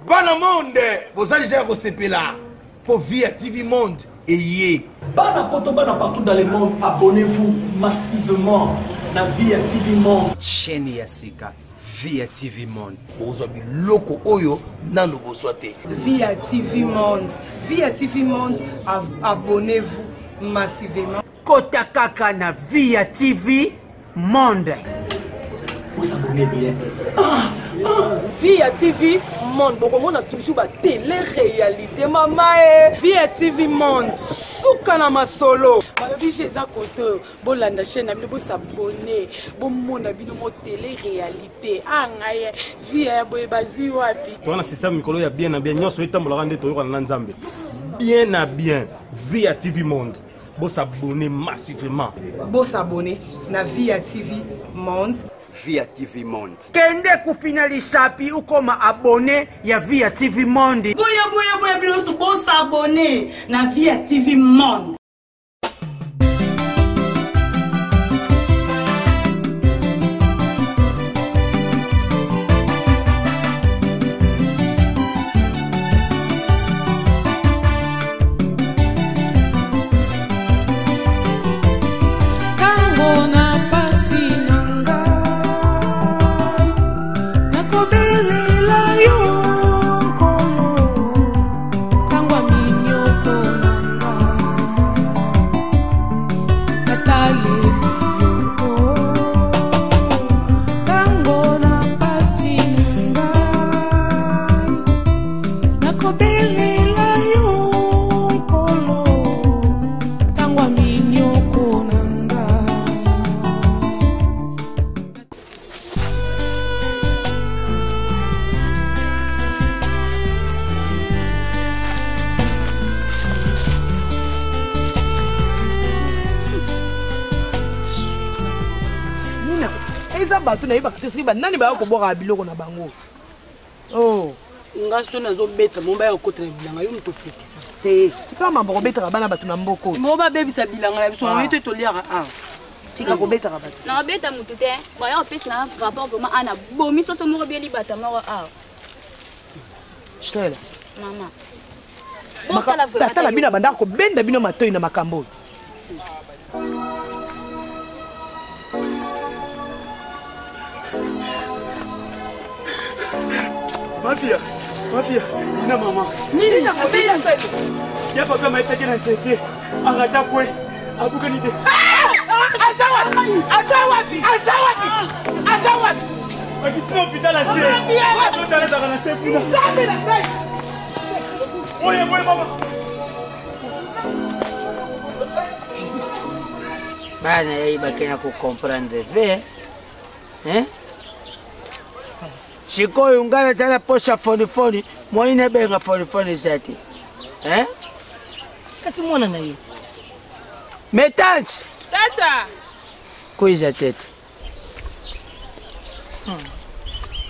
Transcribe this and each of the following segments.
Bana monde, vous allez déjà là pour Via TV Monde et yé. Bana poto bana partout dans le monde, abonnez-vous massivement dans Via TV Monde. Chaîne Yassika, Via TV Monde. Vous avez loko oyo nando bosote. Via TV Monde. Via TV Monde, abonnez-vous massivement. Kota kaka na Via TV Monde. Vous abonnez bien. Via TV Monde. Bon, on a toujours la télé-réalité, maman. Via TV Monde. Soukana masolo. Malabi chez un côté. Bon, la chaîne a mis pour s'abonner. Bon, mon abi de mon télé-réalité. Ah, ngaye. Via boebazi wapi. Toi, un système Mikolo ya bien à bien. Nyon souhaite me le rendre toi en Nzambe. Bien à bien. Via TV Monde. Bon s'abonner massivement. Bon s'abonner na Via TV Monde. Via TV Monde. Kende kufinalisha pi ukoma abone ya Via TV Monde. Boya biloso bon s'abonner na Via TV Monde. Bato na yeba katesi ba nani ba ko boka biloko na bango. Oh, ngaso nazo beta mo ba ya ko bilanga yo mto fekisa. Te, tika mambo ko beta bana bato na mboko. Mo ba bebisa bilanga la biso mo ito to liaka ah. Tika ko beta bato. Na beta mutu te, ba ya pesa na rapport vraiment ana bomi soso mo bien libata mo ah. Stella. Mama. Tata la bina banda ko benda bino matoi na makambo. Mafia, ina mama. Nini na kabila sasa? Ya papa maita kena ntete. Akata kwe. Abuka nide. Asawa. Akitina hospital asi. Watu taleza kana sepuna. Sabe na kai. Oye mama. Bana yai bakena ku comprendre ve. Hein? Shiko yungana tana posha foni moine benga foni zati. Eh? Kasi mwana na yeti. Metansi. Tata. Kuiza tete.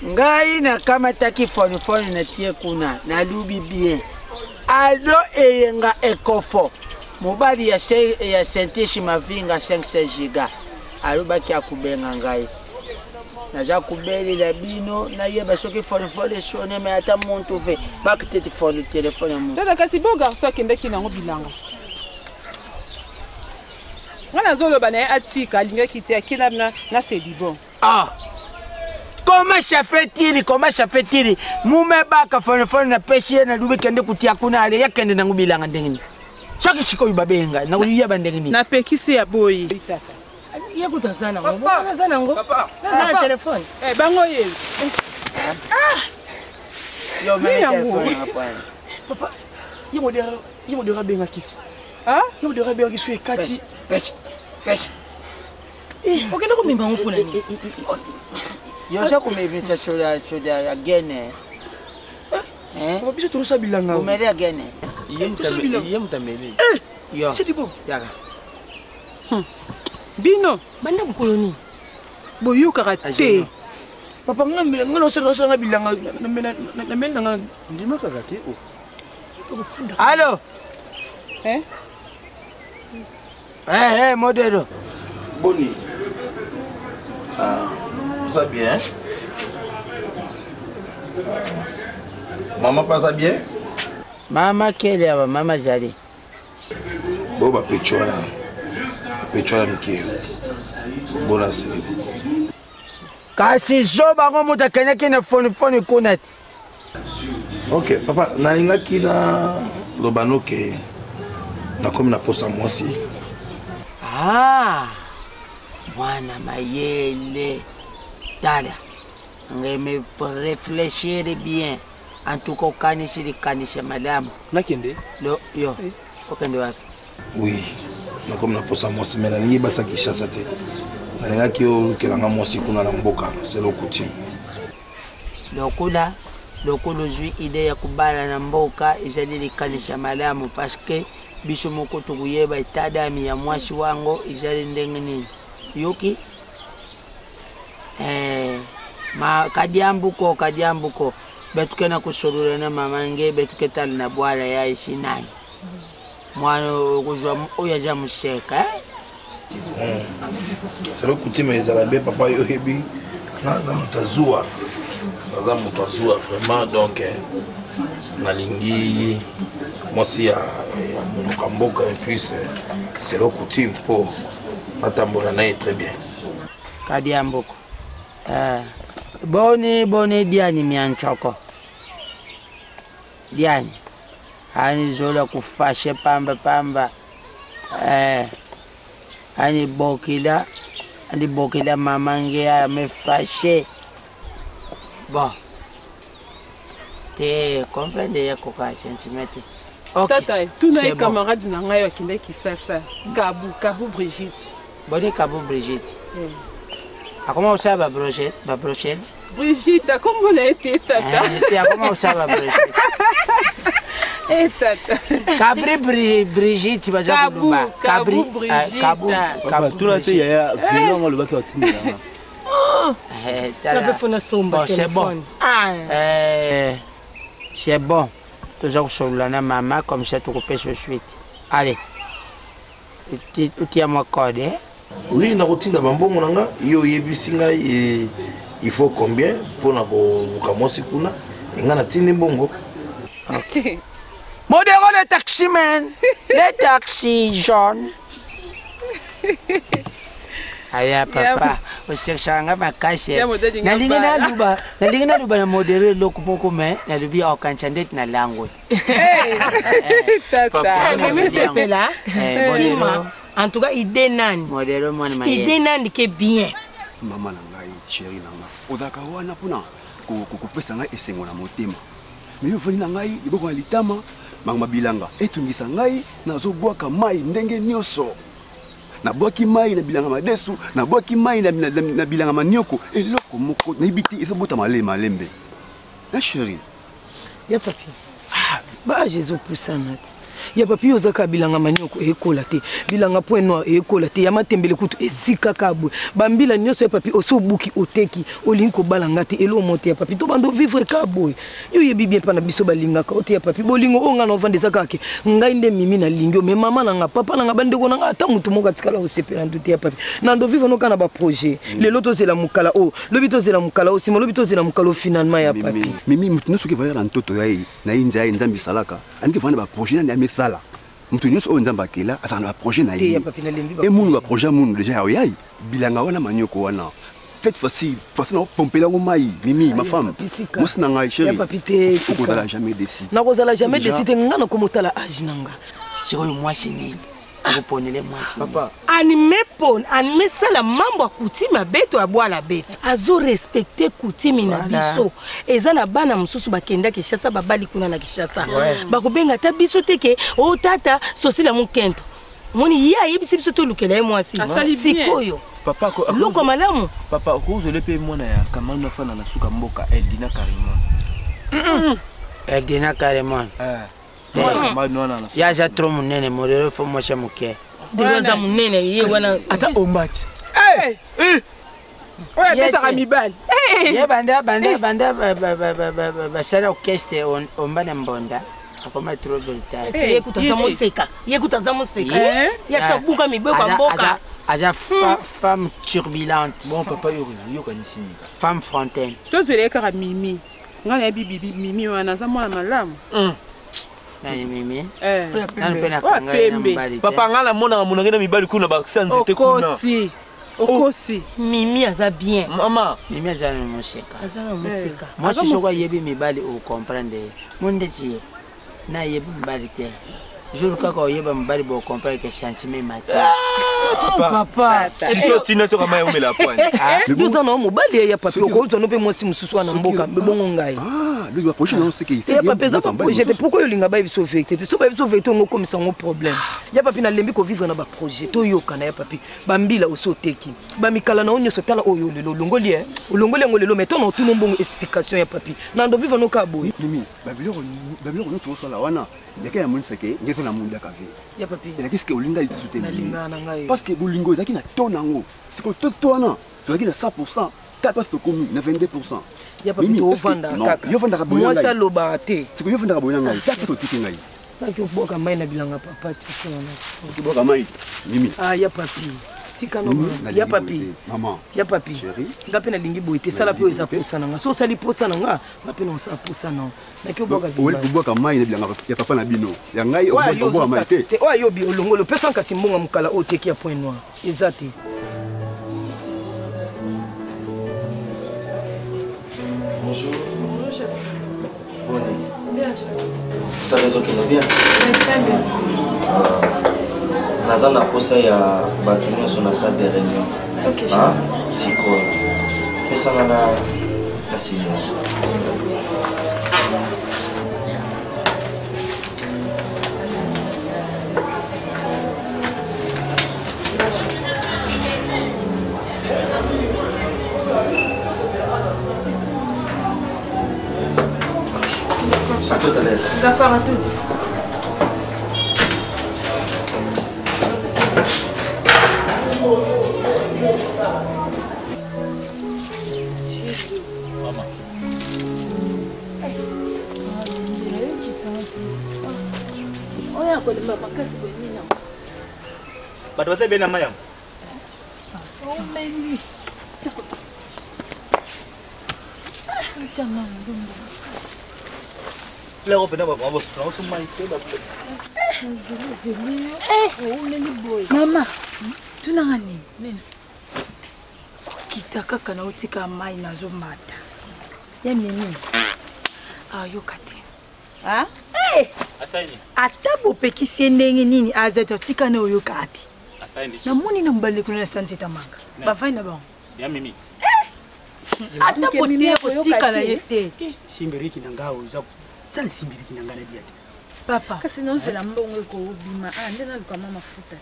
Ngai na kama taki foni na tie kuna na lubi bien. Ado eyenga ekofo. Mobali ya sentishi mavinga 5 giga. Aruba kia kubenga ngai. Naja kubeli la bino na yeba soki fone shone me ata muntu ve bakete fone telefone mu. Tata kasi bo garçon akende kina ngo bilanga. Wana zolo bana atika alinga kite akina na sedi bon. Ah. Comment ça fait-il? Mume baka fone na pesi na dubi kende kutia kuna ale yakende na ngubilanga ndengini. Soki chiko yubabenga na uyeba ndengini. Na pekisi ya boyi. Tata. Yego tazana ngo. Tazana ngo. Na telefone. Bango ye. Yo mimi telefone hapa. Papa, yimo dera benga kiti. Ah? Yimo dera benga kiswe kati. Pesi. Okenda ko mimba ngofuna ni. Yo sha kumebisa shoda again. Papa biso turusa bilanga. Umere again. Iye mutamele. Yo. C'est bon. Yaga. Bino. Banda mkoloni. Boyo karate. Papa ngano sanga bilanga na mena nga ndima kakate o. Allô? Modèle. Boni. Vous allez bien? Maman passe bien? Mama quelle est maman Zali? Bon, bah, Péchola Mickey. Bon, c'est. Kasi zo bango muta kenaki na phone kuna. Ok, papa, nalingaki na lobano ke na komi na posa mwasi. Ah, mwana mayele. Dada, ngeme réfléchir bien. En tout cas, kanisi madame. Nakende? Yo, okende wapi? Oui, na komi na posa mwasi, mais nalingi basa Kinshasa te. Nalingaki yo kelanga mwasi kuna na mboka, c'est le coutume. Lokolo zwi idée ya kubala na mboka ezali likanisa malamu parce que biso moko tukuyeba itadami ya mwasi wango ezali ndenge nini yoki kadiambuko betukena kusolula na mamange betuketali na bwala ya isinani mwana kujwa oyaja museka c'est le coutume ezala be papa yo hebi naza mutazua vraiment donc nalingi mwasi ya monoka mboka et puis c'est le coutume pour natambola naye très bien kadiambuko boni diani mianchoko diani hani zola kufashe pamba hani bokila mamange ya mefashe bon te comprendre ya koka sentimental. Tata, tout na camarade na ngai akinde Kisasa. Kabu Brigitte. Bonne Kabu Brigitte. Comment ça va brochette? Brigitte, comment on a été tata? Comment ça va brochette? Eh tata. Kabri Brigitte tu vas dire Kabu Brigitte. Kabu. Tout la tête ya violon le bac otini là. C'est bon. Toujours sur la maman comme ça tu coupes ce suite. Allez. Tu tiens mon code. Oui, na routine da bambongo nanga yo yebisi ngai il faut combien pour na ko kamosi kuna ngana tini bongo. OK. Modéro le taximan. Le taxi jaune. Aya papa, usichanga makashe. Nalingana luba na modere lokupoko me, na lubi okanchandet na langwe. Tata, mimi sepela. En tout cas, idée nani. Modere mwana maye. Idée nani ke bien. Mama na ngai, chérie na nga. Odaka wana puna kokupesa ngai esengo na motema. Mais yo na ngai iboko alitama, mangma bilanga. Etungisa ngai nazobwaka mai ndenge nyoso. Na boki mai na bilanga madesu na boki mai na bilanga manioko eloko moko na ibiti ezobota malembe na chérie ya papi ba Jésus poussana ya papi ozaka bilanga manioko ekola te bilanga point noir ekola te ya matembele kutu ezika kabwe bambila nyoso ya papi osobuki oteki olingi ko balanga te elo monte ya papi to bando vivre kabwe yo yebi bien pana biso balinga ka ote ya papi bolingo onga na ovandesa kake ngai nde mimi na lingio me mama na nga papa na nga bandeko na nga ata mutu moko atikala osepela ndote ya papi na ndo vivre no kana ba projet lelo to zela mukala o lobi to zela mukala o sima lobi to zela mukala finalement ya papi mimi mutu noso ke valera ntoto yayi na inja nzambi salaka anike vana ba projet na sala mutu nyonso oyo nzamba akela atanga ba projet na ye e munu ba projet munu déjà yayi bilanga wana manioko wana cette fois-ci na pompela ngo mai mimi ma femme moi sina ngai chérie faut que jamais décide na kozala jamais décide ngana komotala age nanga sikoyo mwasi nini akuponele mwasi papa anime sala mambo akutima beto abwala beto azo respecter kutimi na biso eza na bana mususu bakenda Kinshasa babali kuna na Kinshasa bakobenga ta biso teke o tata sosila mukento moni ya yebisi biso to lukela mwasi sikoyo papa ko loko malamu papa ko uzole pe mwana ya kamana fana na suka mboka Eldina Karimon Eldina Karimon ya za trop munene modere fo mo chamuke deloza munene ye wana ata ombati oya pesa kamibali ye banda basara orchestre ombana mbonda akoma trop voltage ye kutaza museka ya sabuka mibeko mboka aja femme turbulente bon papa yo kanisini femme fontaine to zele ka mimi nga na bibi mimi wana za mwana malamu nani mimi nani pena kanga na mbali papa ngala mona munangena mibali kuna ba sanzete kuna okosi mimi aza bien mama mimi azana museka azana museka moi je suis yebi mibali o comprendre monde ti na yebi mibali te jour kaka oyeba mibali bo comprendre que sentiment mati papa si so tina to kama yome la pointe nous en avons mobali ya papi ko zo no pe moi si mususu na mboka mbongo ngai lui va prochain non c'est qu'il fait ya papi za projet pourquoi yo linga ba biso vérité so ba biso vérité ngo comme ça ngo problème ya papi na lembi ko vivre na ba projet to yoka na ya papi bambila oso teki ba mikala na onyo so tala oyo lelo longoli olongoli ngo lelo meto na tuno mbongo explication ya papi na ndo vivre no ka boy mimi babilo no to so la wana ndeke ya moni seke ngezo na mundi akavé ya papi et qu'est-ce que olinga il soutenir na linga na ngai parce que bolingo ezaki na tonango c'est que to wana to na 100% tata so komi na 22%. Ya papi to vanda kaka. Yo vanda ka boyanga. Moi ça loba te. C'est que yo vanda ka boyanga. Tata to tiki ngai. Taki boka mai na bilanga papa tu kona. Ki boka mai. Mimi. Ah ya papi. Tika no ya papi. Maman. Ya papi. Ngape na lingi boite sala pe eza posana nga. So sali posana nga, ngape no sa posana. Na ki boka bilanga. Owe boka mai na bilanga ya papa na bino. Ya ngai oboka mai te. Te o yo bi olongolo pesa kasi mbonga mukala o teki ya point noir. Ezate. Bonjour. Bonjour, chef. Bonne nuit. Bien, chef. Ça réseau qui est bien? Très bien. Naza na posa ya batunya sur la salle de réunion. Ok. Ah, siko. Pesa na signal. À tout à l'heure. D'accord, à tout. Maman. Oya kwa lima makasi kwa nina. Batu bate bena mayam. Oh meli. Chama ndumba. Leo pena baba boss, na usu mai te baba. Mama, tunanga nini? Nini? Kita kaka na utika mai nazo mata. Ya nini? Yoka te. Ah? Asaini. Atabo pekisi ndenge nini azata tika na oyoka ate. Asaini. Na muni na mbale kuna santi tamanga. Ba vai na ba. Ya mimi. Atabo te tika na yete. Simbiriki na ngao za sala simbiriki na ngala dia. Papa. Kasi nozela mbongo ko bima. Ah, ndena luka mama futa.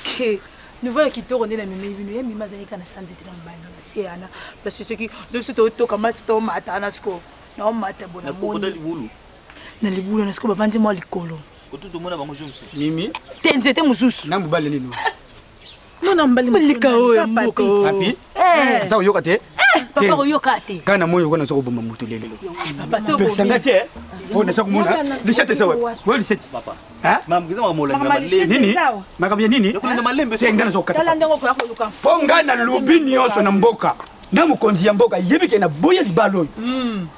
Ke nouvelle kitoko ndena mimi bino ya mima zalika na santi na mbale na siana. Parce que qui je suis to kama to mata na sko. Na mata bona moni. Na libulu na sko bavandi mo likolo. Kututu mona bango jumsu. Mimi. Tenzete mususu. Na mbale nini? Nona mbali mulika oyo mboka. Papi. Sasa uyoka te. Papa uyoka te. Kana moyo kona soko bomba mutu lele. Papa to bomba. Pesanga te. Ona soko mona. Lisete sawa. Wewe lisete. Papa. Ha? Mam kiza mamola ngama nini? Makabia nini? Kuna malembe so ngana soko. Tala ndengo ko yako luka. Fonga na lubini yoso na mboka. Na mukonzi ya mboka yebike na boya libalo.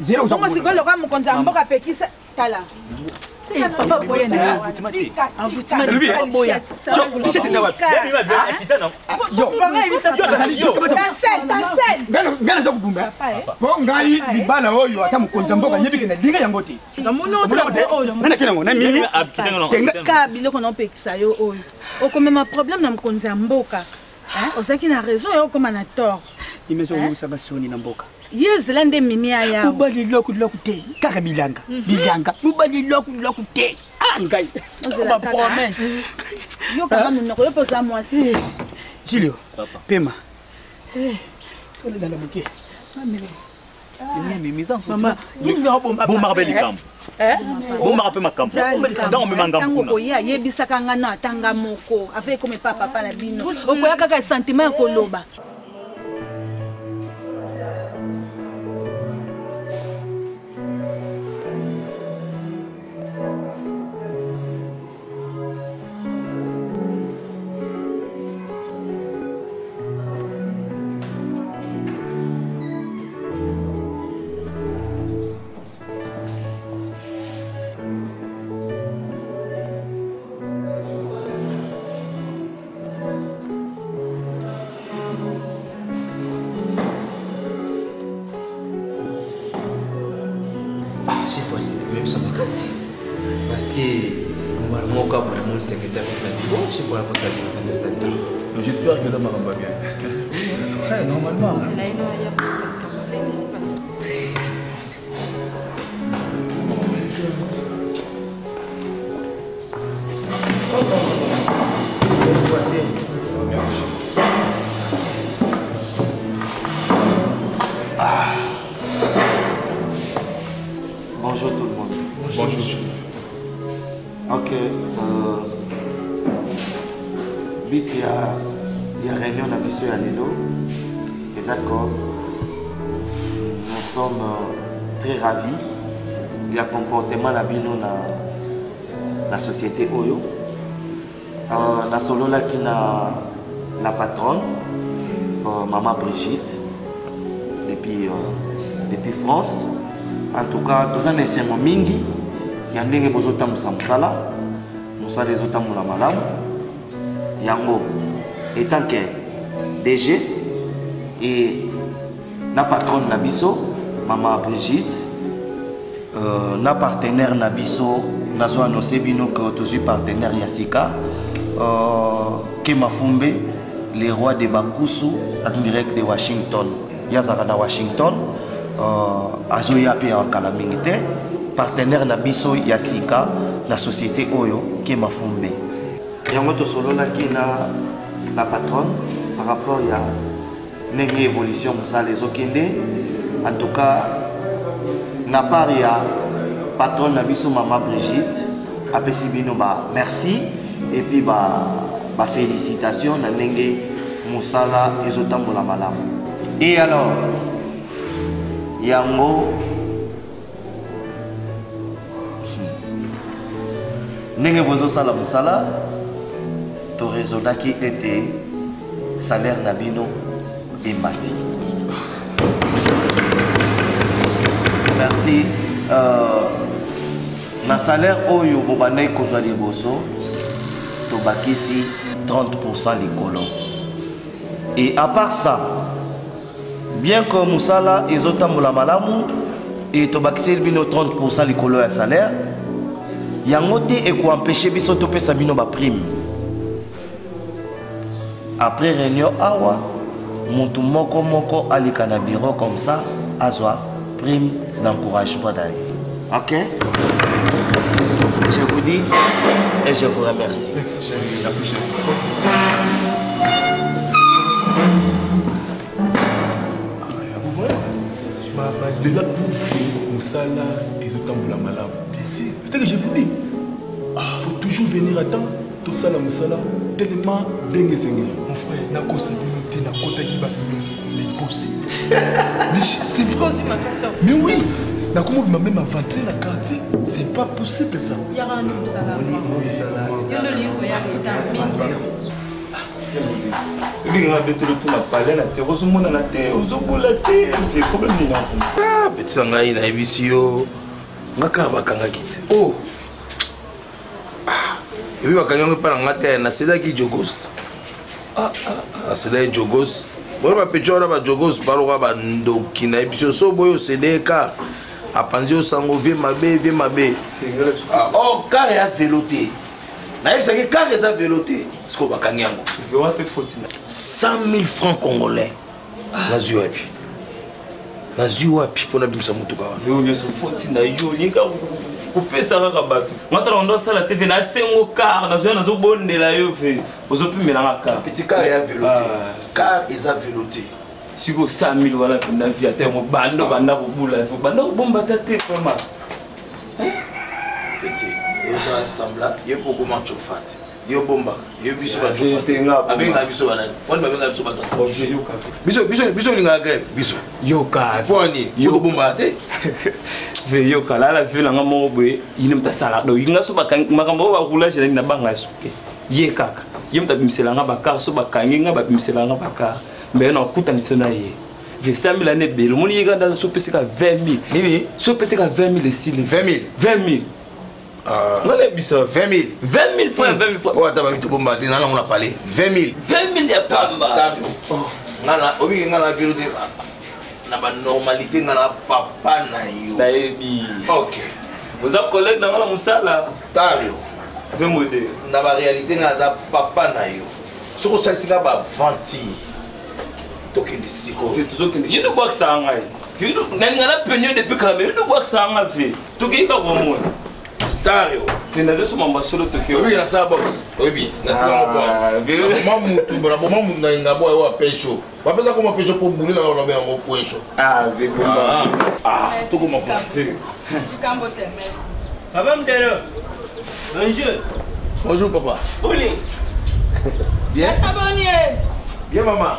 Zero usoko. Ngo sikolo kwa mukonzi ya mboka pekisa tala. Papa boya na vutimati. Vutimati boya. Lisete sawa. Kitana. Yo. Ngana soko bumba. Po ngai libala oyo ata mukonzi ya mboka yebike na dinga yango te. Ngamuno oyo. Nana kena ngona mimi. Ka biloko na pekisa yo oyo. Okomema problème na mukonzi ya mboka. Ozaki na raison yo koma na tort. Imezo ngusa basoni na mboka. Yes, lande mimi aya. Ubali loku te. Kaka bilanga. Bilanga. Ubali loku te. Ah ngai. Ozela promesse. Yo kama munoko yo poza mwasi. Julio. Pema. Tole dala muke. Mimi mizangu. Mama, nini ngabomba. Bomba beli kampo. Bomba pe makampo. Ndango mema ngampo kuna. Oya yebisaka ngana atanga moko. Avec comme papa na bino. Okoya kaka sentiment ko loba. fois-ci, même sur ma casse. Parce que normalement, quand on a secrétaire, je sais pas pour ça, je sais pas. J'espère que ça m'a rendu bien. Ouais, normalement. C'est là, il y a pas de Bonjour tout le monde. Bonjour. Ok. Vite, il y a réunion à Bissou à Lilo. Les accords. Nous sommes très ravis. Il y a comportement à la société Oyo. La solo là qui n'a la patronne, maman Brigitte, depuis France. En tout cas, tous les essais mingi, il y a des gens qui ont musala, musala les autres mula malam. Yango, étant que DG et la patronne Nabiso, maman Brigitte, na partenaire Nabiso, nazo annoncé bino que tous les partenaires Yassika, Kemafumbe, les rois de Bakusu, en direct de Washington. Yazara na Washington. Azoya pe akala mingite partenaire na biso ya sika na société oyo ke mafumbe yango to solo la ki na la patronne par rapport ya nenge évolution ça les okende en tout cas na part ya patronne na biso maman Brigitte apesi bino ba merci et puis ba félicitations na nenge musala ezotambola malamu. Et alors yango ndenge bozosala mosala torezonaki ete salaire na bino emati. Merci. Na salaire oyo bobandaki kozwa liboso tobakisi 30% likolo. Et à part ça, bien que Moussala et Zotamboula Malamu et Tobakisel bino 30% les couleurs à salaire, yangote et quoi empêcher biso topé sa bino ba prime. Après réunion awa, mutu moko alika na bureau comme ça, azwa prime d'encouragement d'ailleurs. OK? Je vous dis et je vous remercie. Merci, chef. C'est là que Moussala et Zotamboula Malam. C'est ce que je vous dis. Il faut toujours venir à temps. Tout ça, la Moussala, tellement dingue, Seigneur. Mon frère, n'a pas sa volonté, n'a pas ta négocier. Mais c'est vrai. Mais oui, n'a comment il m'a même inventé la quartier. C'est pas possible ça. Il y aura un Moussala. Il y a le livre, il y a le temps. Petit ngai na ebisio ngaka bakanga kiti. Oh. Et puis bakanga pa na ngata na seda ki Jogos. Na seda Jogos. Bon ba pechora ba Jogos baloga ba ndoki na ebisio so boyo sedeka apanzi o sango vie mabe. Ah oh car ya veloté. Na ebisa ki car ya veloté. Ce qu'on va gagner. 100 000 francs congolais. La Zuapi. La Zuapi pour la bimsa mutuka. Veoulé so foti na yo linga kupesa kaka bato. Ngata ndo sala TV na sengo car na zo na zo bondela yo fe. Ozo pimela ngaka. Petit car ya veloté. Car ils a veloté. Siko 100 000 wala na vie até mo bando banda ko bula fo banda ko bomba tate vraiment. Petit. Et ça ressemble, il y a beaucoup de chauffage. Yo bomba yo biso ba tufa abenga biso bana wani babenga biso bana biso linga grève biso yo ka poni yo bomba te ve yo ka la vile nga mo boye yini mtasala do yinga so bakangi makambo ba roulage na banga suke ye kaka ye mtabimsela nga bakar so bakangi nga babimsela nga bakar mais na kutanisa na ye ve 100 000 ane belo moni yega nda so pesika 20 000 nini so pesika 20 000 le sile 20 000 Ngale biso 20 000 francs 20 000 francs. Oh attends tu bomba dina on a parlé 20 000 ya pamba. Ngala obi ngala biro de na ba normalité ngala papa na yo. Daebi. OK. Vous êtes collègue dans la Moussala. Stario. Modèle. Dans la réalité, nous avons papa na yo. Ce que ça c'est pas venti. Token de siko. Il ne boit que ça en aille. Il n'a pas peigné depuis quand même. Il ne boit que ça en aille. Tout qui est pas bon. Stario. Tu n'as juste mon solo Tokyo. Oui, la sa box. Oui, naturellement quoi. Maman mutu, maman mutu na ingabo wa pecho. Wa pesa como pecho pour bouler na lobe en pecho. Ah, tout comment quoi. Papa Mdero. Bonjour. Bonjour papa. Oli. Bien. Bien maman.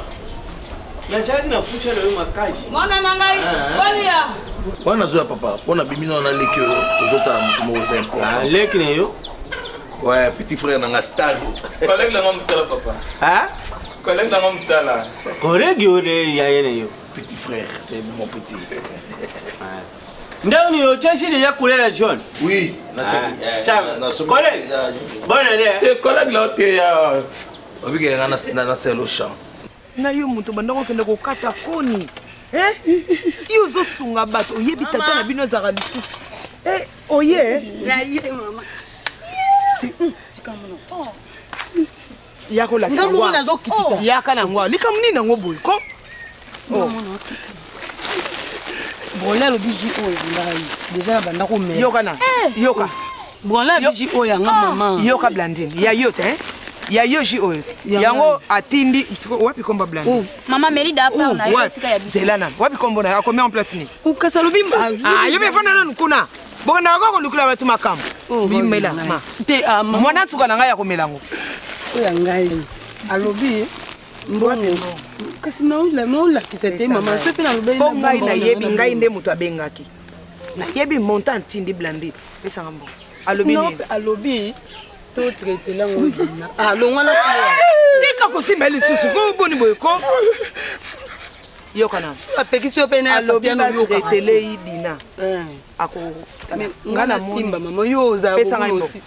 Na jadi na pusha na makaji. Mwana nangai. Bonia. Wana zo papa. Pona bimino na leki tozota mutumo za important. Ah leki ne yo. Ouais, petit frère nanga Stario. Collègue la Moussala papa. Hein? Collègue la Moussala. Collègue yo de ya ne yo. Petit frère, c'est mon petit. Ndani yo chashi de ya kulela John. Oui, na chaki. Collègue. Bonne année. Tes collègues là te ya. Obi ke na selo champ. Na yo mutu bandako kende kokata koni. Yo zosunga bato oyebi tata na bino zaka lisu. Oye. Na ye mama. Tika mono. Oh. Yako la Ngamu na zo kitisa. Yaka na ngwa. Lika muni na ngoboy ko. Oh. Bonla lo biji o ngai. Déjà bandako me. Yoka na. Yoka. Bonla biji o ya nga mama. Yoka Blandine. Ya yote ya yo ji oyo. Yango atindi wapi komba Blandine. Mama Merida hapa na yo tika ya biso. Zelana. Wapi kombo na akomea en place ni. Ukasa lubimba. Yo be fana na kuna. Bona ngako lukula batu makambo. Bimela ma. Te ama. Mwana tsuka na ngai ya komelango. Oya ngai. Alobi mbongo. Kasi na ula kisete mama sepe na lobe na ngai na yebi ngai nde mutu abengaki. Na yebi montant tindi Blandine. Pesa ngambo. Alobi ni. Alobi to traiter la ngodina. Ah longwana. Sika kusimba lisusu ko boni boyko. Yoka na. Apekisi opena alobi na traiter idina. Ako ngana simba mama yo za osi.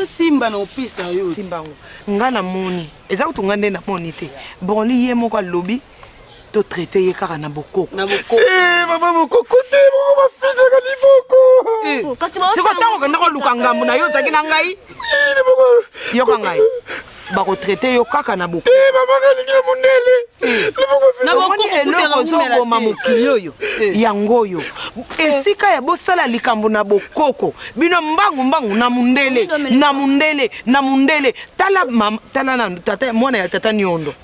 Simba na opisa yo. Simba ngo. Ngana moni. Eza kutunga nde na moni te. Boni ye moko alobi to traiter ye kaka na bokoko. Na bokoko. Mama bokoko te moko ba fina ka liboko. Kasi ba siko tango kenda ko luka ngambu na yo zaki na ngai. Yo ka ngai. Ba ko traiter yo kaka na bokoko. Mama ka lingi na mondele. Na bokoko eloko zongo mamukili oyo. Yango yo. Esika ya bosala likambo na bokoko. Bino mbangu na mundele. Tala mama tala na tata mwana ya tata Nyondo.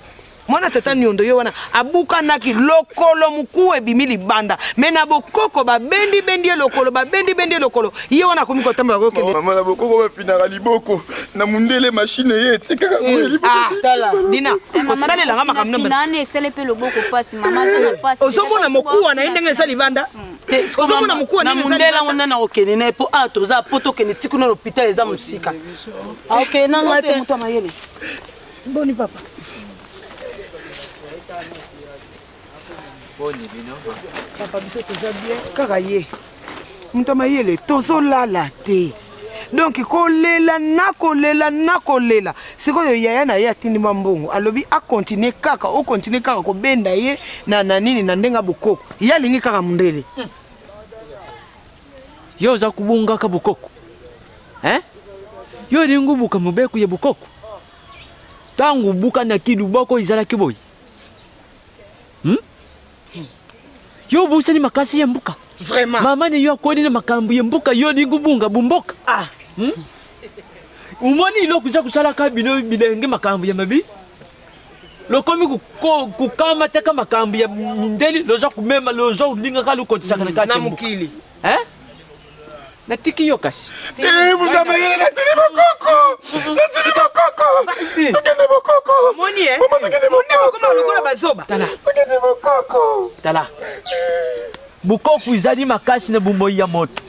Mwana tata Nyondo yo wana abuka naki lokolo mukuwe bimili banda mena bokoko ba bendi lokolo ba bendi lokolo yo wana komiko tamba ko kende mama na bokoko ba finaka liboko na mundele machine ye tika ko liboko tala dina osale la ngama kamna finane esele pe loboko pasi mama za pasi ozomona mokuwa na ndenge esa libanda ozomona mokuwa na mundela ngona na okene na po atoza poto kene tikuna l'hôpital eza musika okay na ngate muto mayele boni papa Boni bino. Papa biso toza bien. Kaka ye. Mutama yele tozo lala te. Donc kolela nakolela. Sikoyo yaya na ye atindi mbongo. Alobi a continuer kaka ko benda ye na nini na ndenga bokoko. Ya lingi kaka mundele. Yo za kubunga ka bokoko. Yo lingu buka mubeku ye bokoko. Tangu buka na kidu boko izala kiboy. Yo busa ni makasi ya mbuka. Vraiment. Mama ni yo kodi na makambu ya mbuka yo ni ngubunga bumboka. Umoni ilo kuza kusala ka bino bilenge makambu ya mabi. Lokomi kukama teka makambu ya mindeli loja kumema loja ulinga kalu kotisaka na kati. Na mukili. Na tiki yo kasi. Mutama yele na tini bokoko. Tukende bokoko. Moni Mama tukende bokoko. Koma lokola bazoba. Tala. Tukende bokoko. Tala. Bukoko izali makasi na bumoi ya moto.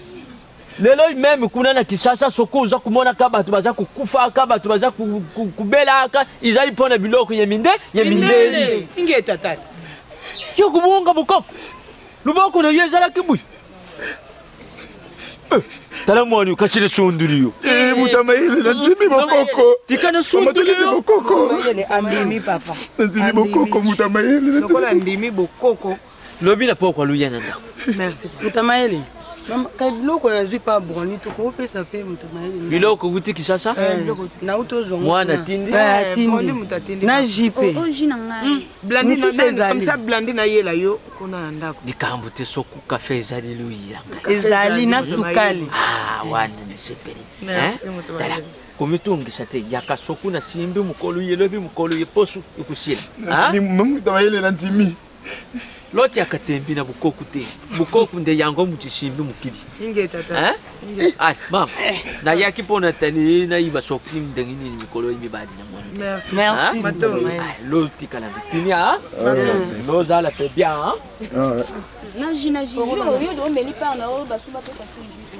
Lelo meme kuna na Kisasa soko uza kumona ka batu baza kukufa ka batu baza kubela aka izali pona biloko ya mindeli. Inge tata. Yo kubunga bukoko. Luboko na yezala kibuyi. Tala mwani ukasile sunduriyo. Mutama yele na tini bokoko. Tikana sunduriyo. Bokoko. Yele andimi papa. Na tini bokoko mutama yele na tini. Lokola andimi bokoko. Lobi na poko luya na ndako. Merci. Mutama yele. biloko nazwi pa broni tokopesa mpe moto biloko kuti kisasa mwana tindi na jipe blandi nayela yo kuna na ndako likambo te sokuka fe ezali luyanga ezali na sukali wana nesepeli komitungisa te yaka soku na simbi mukolo yelobi mukolo yeposu ikusila mamudawayelela nzimi loti akatembi na bukoku te bukoku nde yango muchisimbi mukili ay mama na yaki pona tani na iba soki ndengini mikolo imibadi na mwana merci mato loti kala bikinia loza la pe bien na jina jiju yo do meli par na o basuba pe sa jiju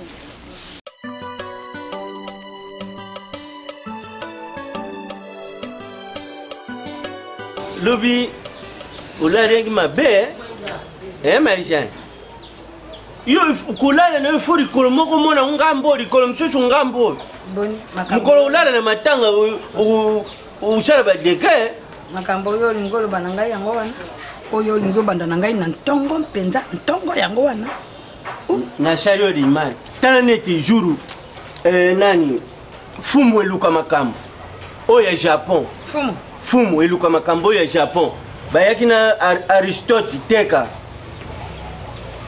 lobi ularengi mabe Marishan yo kulala na furi kolo moko mona ngambo likolo msusu ngambo mukolo ulala na matanga usala badeke makambo yo lingolo banangai yango wana oyo lingo banda nangai na ntongo mpenza ntongo yango wana na shario di mal tana neti juru nani fumu eluka makambo oya Japon fumu eluka makambo ya Japon bayaki na Aristote teka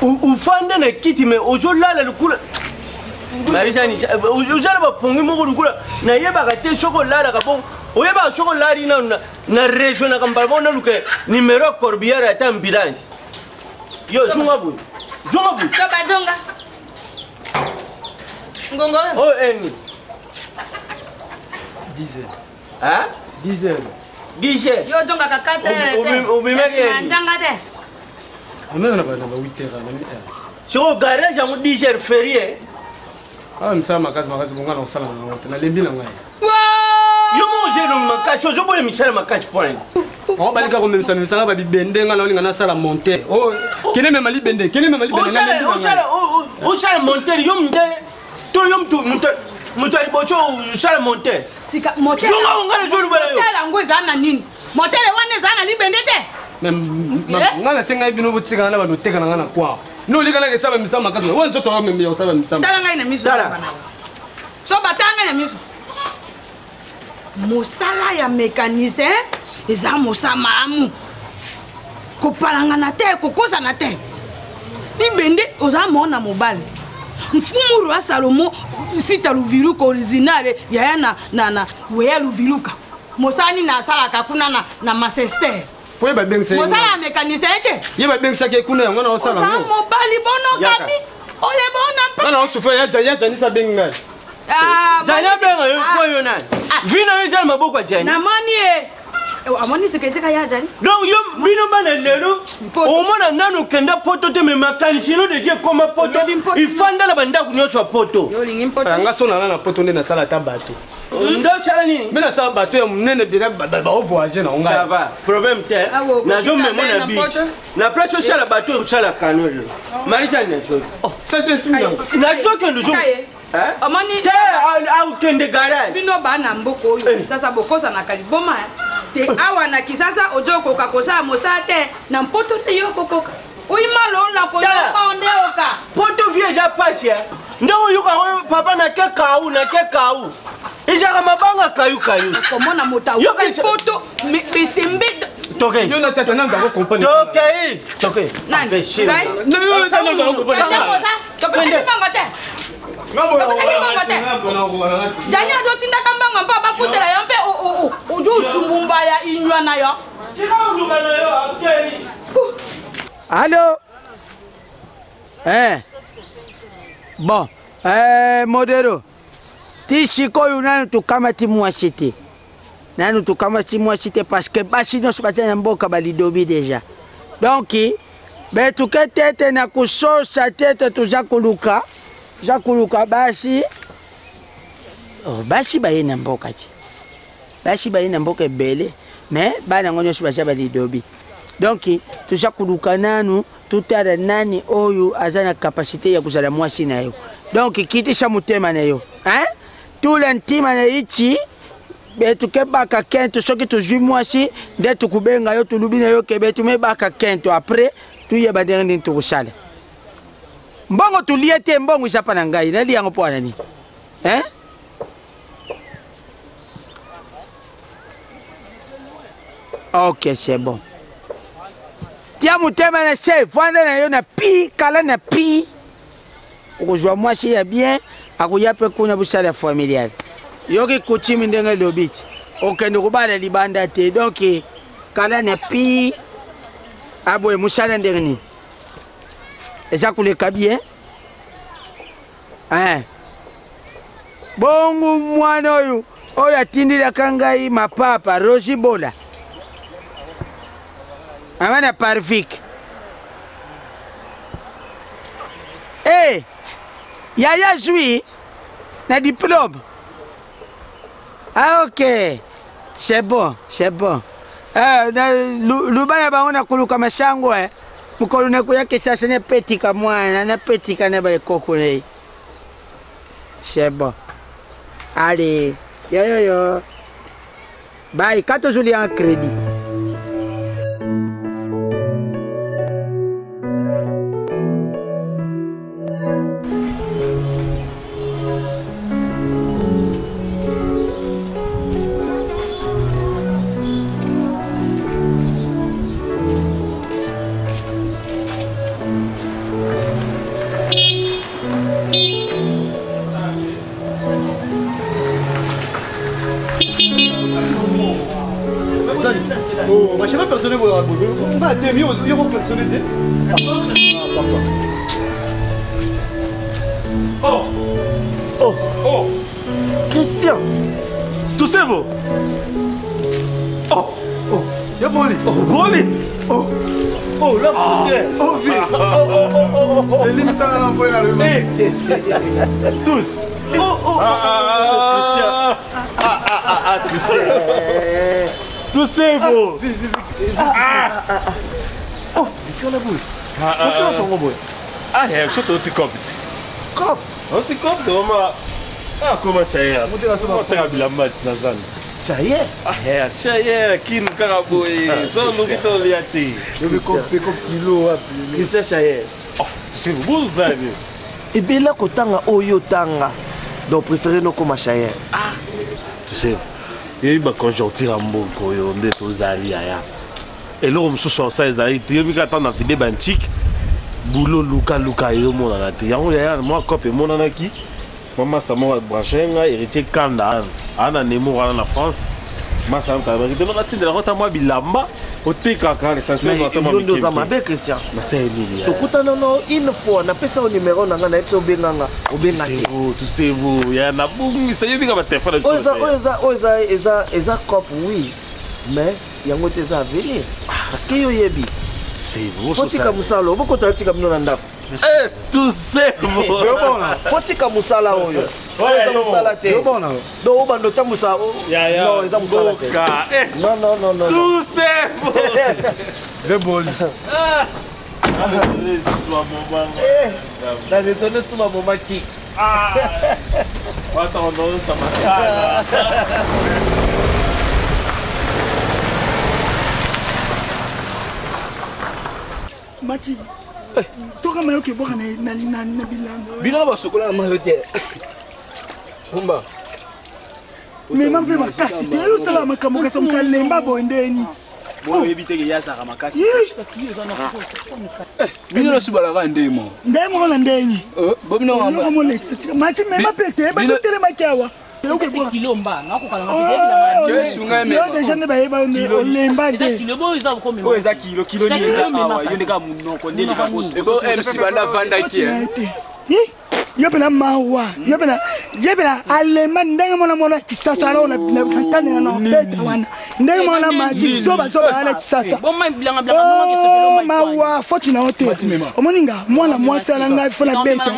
ufande na kiti me ozolala lukula Marisani ozala bapongi moko lukula na yeba te soko lala kabon oyeba soko lali na region na kambala bona luke numéro corbière ata ambulance yo zungabu soba donga ngongo oh eni 10 heures yo donga kakata te njanga te on a pas 8 heures. Si on garage en 10 heures férié. Ah, mais ça, ma case, mon gars, on s'en a les bilans. Yo, mon génie, ma cache, je vois Michel, ma cache point. On va aller comme même ça va bender, on a ça la montée. Oh, quel est même Ali Bende? Quel est même Ali Bende? On s'est monté, yo, mutari bocho usala monte sika motel zonga ngale jolu bala yo motel ngo ezana nini motel wana ezana libendete ngala senga ibino butsika na bano teka na kwa no likala ke saba misama kazo wo nzoto wa membe ya saba misama tala ngai na miso so batanga na miso mosala ya mécanicien eza mosamamu kopalanga te kokosa na te libende oza mona mobile mfumuru wa Salomo sita luviluka originale yaya na weya luviluka mosani na sala kakuna na Manchester po ba bengse mosala mécanicien ke yeba bengsa ke kuna ngona osala ngo mobali bono kami ole bona na osufa ya ni sa benga janya benga yo ko yo na vina yo jana maboko janya na mani amoni sekeseka ya jani donc yo bino bana lelo o mona nanu kenda poto te me makanjino de je koma poto ifanda la banda kunyoswa poto yo lingi poto anga sona na poto nde na sala ta bato ndo sala nini mena sala bato ya munene bira ba voyager na nga ça va problème te na zo me mona beach na place sala bato sala kanolo marisha na zo oh ça desmina na zo kendo zo amoni te au kende garage bino bana mboko yo sasa bokosa na kaliboma te awa na kisasa ojoko kakosa mosate na mpoto te yo kokoka oima londa ko yo onde oka poto vie ja pasia ndo yuka papa na ke kau ija mabanga kayu komona mota yo poto besembe toke yo na tata nanga ko compagnie toke nani no toke jani adotinda kambanga mpa bafutela yo mpe ojo usumbumba ya inywa na yo Allô? Bon, modero. Ti sikoyo nanu tukamati mwasite. Nanu tukamati mwasite parce que basi no subata mboka balidobi déjà. Donc, be tuketete na kusosa tete tujakuluka. Jakuluka basi. Oh, basi baye na mboka ti. Basi baye na mboka bele, mais bana ngonyo subata balidobi. Donc, tujakuluka nanu tutara nani oyo azana capacité ya kuzala mwasi na yo. Donc, kitisha mutema na yo. Hein? Tout l'intime na ichi betu kebaka kento soki tuzwi mwasi nde tukubenga yo tulubi na yo kebe tumebaka kento après tuye badenge tukusala. mbongo tulie te mbongo isapa na ngai nali yango po nani hein ok c'est bon tia mutema na chef vanda na yo na pi kala na pi ukujua mwasi ya bien akuya pe kuna busala familial yoki kuchimi ndenge lobiti okende kubala libanda te donc kala na pi aboye musala ndenge ni eza kuleka bien bongo mwana oyo atindilaka ngai mapapa Rogi Bola amana parfik yaya jui na diplôme ok c'est bon lubana bango na kuluka masango mukolo na kuya kisasa ne petika mwana na petika na bale koko nei c'est bon allez yo bye kato joli en crédit Oh, ma chérie, personne ne va on va t'aimer, il y aura personne ne Oh Christian, tout c'est beau. Y'a bon lit. Bon lit. La frontière. Les lignes sont à l'envoyer dans le monde. Tous. Christian. Tout c'est beau. Je suis au petit cop. Un petit cop de maman. Comment ça y est? Ça y est? Ça y est, qui nous carabouille? Sans nous qui t'ont liaté. Je vais couper comme kilo. Christian, ça y est. C'est vous, ça y est. Et bien là, quand on a oyo tanga, donc préférez nous comme ça y est. Tu sais. Il y a eu quand j'entire en bon, on est aux alliés. Et là, on me soucie ça, ils arrivent. Il y a un vidéo bantique. Boulot, Luka, et le monde en a été. Il y a moi, copie, mon en a qui. Maman, ça m'a branché, héritier Kanda. Anna Nemo, en France. Ma ça m'a dit, on a dit, la route à moi, Bilamba. Au Tekaka, l'essentiel, on a dit, on a dit, Christian. Mais c'est Emilia. Une fois, on a fait ça au numéro, on a fait ça au Benanga. Tu sais, vous, il y a un aboum, ça y est, il y a un téléphone. Eza cop, oui. Mais il y a un autre à venir. Parce que yo yebi. Tu sais, vous, Fotika Musalo, beaucoup de tika mnonanda. Tu sais, vous. Fotika Musala oyo. Eza Musala te. Do oba ndota Musa. Non, eza Musala te. Non. Tu sais, vous. Très bon. Dans les données, tout ma maman chic. Attends, non, ça m'a. Mati, toka mayo ke boka na bilanga. Bilanga basokola na mayo te. Kumba. Mais mambe makasi te yo sala makambo kasa mkalemba bondeni. Bo ebite ke ya saka makasi. Bino na subalaka ndemo. Ndemo na ndenyi. Bo bino ngamba. Mati mema pete ba tele makiawa. Kilomba ngako kala ngati yo sunga me. Yo deja ne ba yeba olemba de. Kilo bo iza ko me. O eza kilo ni eza awa yo ndeka munoko ndeli ka bote. Ebo MC banda vanda ki. Yo bena mawa, yo bena alema ndenge mona kisasa na kantane na beta wana. Ndenge mona maji zoba ala kisasa. Bon mai bilanga ngoko sepelo mai. Mawa foti na hotel. Omoninga mwana mwasi ala ngai fona beta.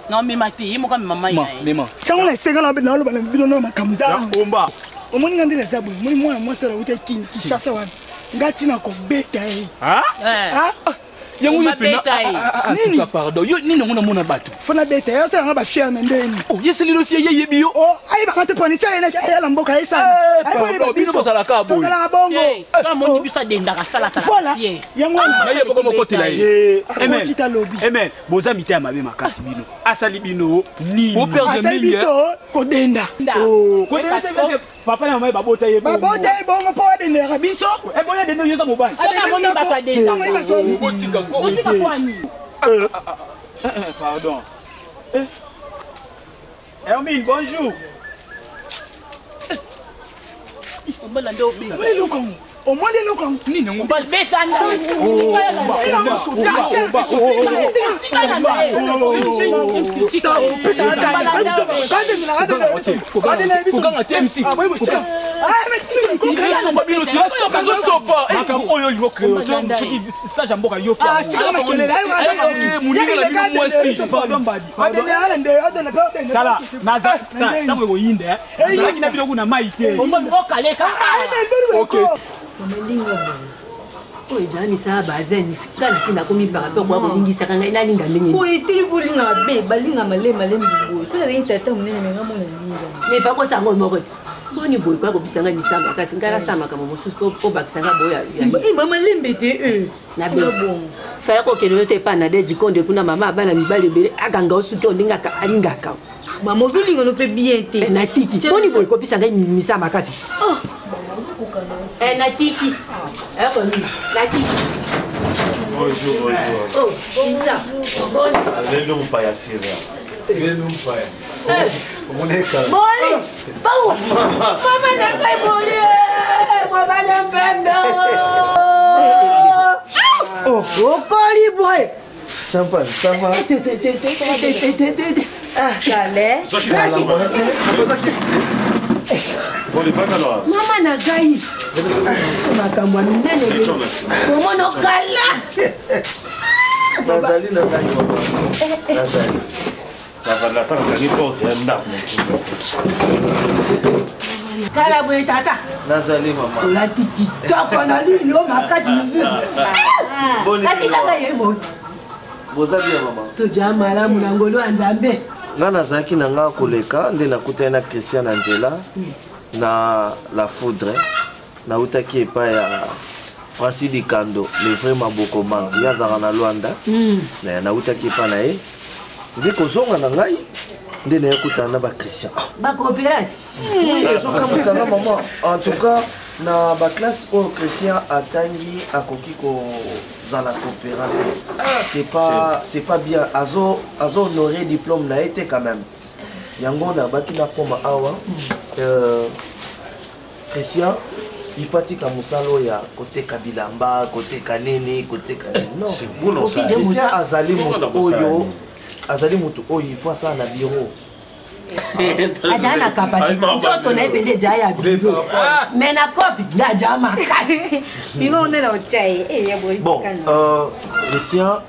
Non mais mati yimo ka mama ina. Mema. Chango na senga na bena lo bana bino no makamuza. Omba. Omoninga ndile zabu, mwana mwasi ala uta kisasa wana. Ngati na ko beta Ah? yango nini pardon yo nini ngona mona bato fona beta yo sala ngaba fier mendeni oh yeseli lo fier yebi yo oh ayi ba kante poni tsa ena ya la mboka yesa pardon bino bosala ka boy sala bongo ka moni bisa denda ka sala fier yango na ye ko ko tela ye amen boza mita mabe makasi bino asali bino ni au père de milliers ko denda oh ko denda c'est papa na maman babota ye bongo po denda biso e boya denda yo sa mobile ka moni ba denda botika kwani pardon Hermine bonjour au moins les locaux ni non pas beta nda oyo jani sa bazeni ngana sinda komi parape kwa kolingisaka ngai nalinga ndenge oyo ete bolinga be balinga malema boye soki azali tata monene menga mona linga mefa kosango moko te boni boye kwa kobisanga misamba kasi ngai nasamaka mosusu obakisanga boye mama lembe te nabe faya kokende yo te epa na desikonde kuna mama abana mibali ebele akanga osuki ondengaka alingaka mama ozolinga no mpe bien te natiki boni boye kopisa ngai misamba kasi natiki natiki bonjour bonjour oh ça bon allez nous pas ya sira nous pas boli pau mama na kai boli mama na pembe oh koli boy champagne ça va ah calais mama na gai makambo ya minene komona okala nazali na ngai nazali nakangi porte ya ndako tala boye tata nazali mama olati kitoko na lili yo makasi lisusu natikaka ye boye boza bien mama toja malamu na ngolo ya nzambe nga nazalaki na nga koleka nde nakutani na Christian na nzela na la foudre nautaki epai ya Francis Dikando le vrai maboko mango ye azalaka na Luanda nautaki epai na ye nde kozonga na ngai nde nayekutana na bachristian bacoopérate ezokamusanga mama en tout cas na baklasse oyo Christian atangi akoki kozala coopérate c'est pas bien azo honoré diplôme na ye te quand même yango nabaki na koma awa Christian ifatika musala oyo koteka bilamba koteka nini koteka nini non Christian azali mutu oyo ifo asala na bureau aja na kapasi nzoto na ye pende eja ya biro me na kopi naja makasi biro ondela otyaye bon Christian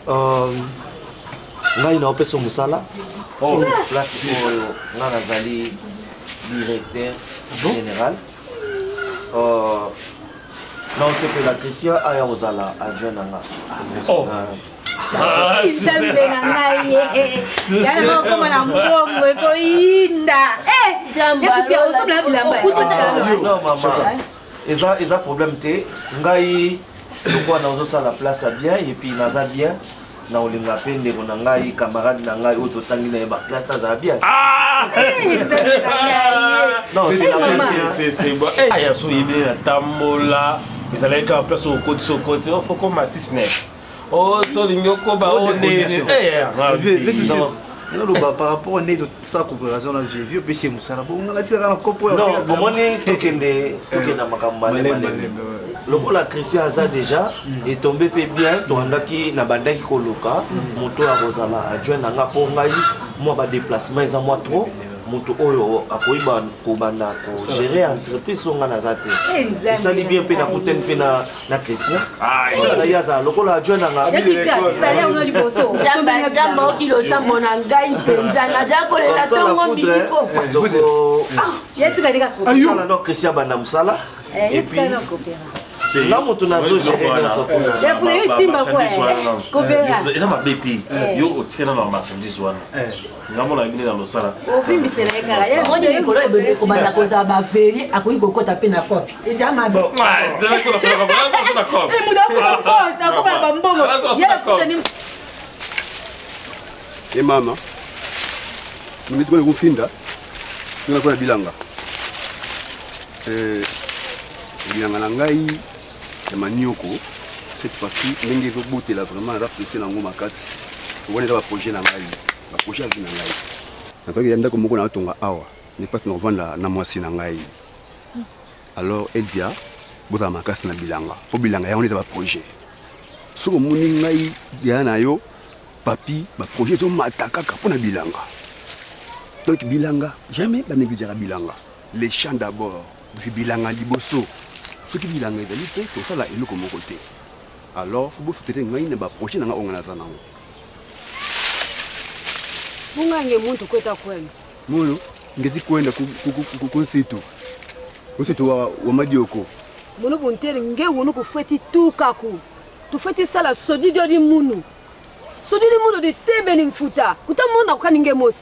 ngai naopesa mosala place oyo nga nazali directeur général naosepela Christian aya kozala adjoint na nga nzambe na ngai yana mokoma na mbongo ekoyinda ekosobola bilamba non mama eza problème te ngai lokwa nazosala place bien et puis naza bien na olinga mpe ndeko na ngai camarade na ngai oyo totangi na ye baklasse azala bien non c'est bon aya so yebe na tambola ezalaki kaka place okotisi okoti ofo koma 6 solingi okoba onene par rapport au nez de sa coopération, j'ai vu, puis c'est Moussala. Bon, on a dit la copo. Non, comment est tokende na makambo lokola Christian aza déjà est tombé bien tondaki na bandaki koloka moto ya kozala adjoint nanga po ngai moi ba déplacement eza moi trop moto oyo akoyiba kobanda ko gérer entreprise songa na zate esali bien pe na kuten pe na Christian ça y a ça lokola adjoint nanga jambo kilo sambo na ngai penza na jako le la tongo biliko yetika dika ayo na Christian banda musala et puis Là, mon tour nazo géré dans sa cour. Les foulées simba quoi. Kopera. Ina mabeti. Yo otikena na marchandise wana. Ngamona ngine na losala. Ofimi sela ekala. Ye moja yiko lo ebele ko bana ko za ba feri akoyi ko kota pe na copie. E jama bo. Ah, deve ko sala ko bana ko na copie. E muda ko posta ko ba mbongo. Ye futa ni E mama. Mimi tuko kufinda. Tunakuwa bilanga. Bilanga na ngai ya manioko cette fois-ci ndenge ezobotela vraiment aza pressé nango makasi obona eza baprojet na ngai baprojet avi na ngai nakoki ya ndako moko na atonga awa nepasi na kovanda na mwasi na ngai alors edia bozala makasi na bilanga mpo bilanga yango eza baprojet soki omoni ngai ya na yo papi baprojet ezomata kaka mpo na bilanga donc bilanga jamais banégligera bilanga les champs d'abord depuis bilanga liboso ce qui bilanga ezali te tosala eloko moko te alors faut bofutete ngai na baprojet na nga onga naza nango bungange muntu kweta kwenu mono ngeti kwenda kunsitu wa madioko bunu buntere nge wunu kufweti tukaku tufweti sala sodidio di munu di tebe ni mfuta kutamona kukaninge mosi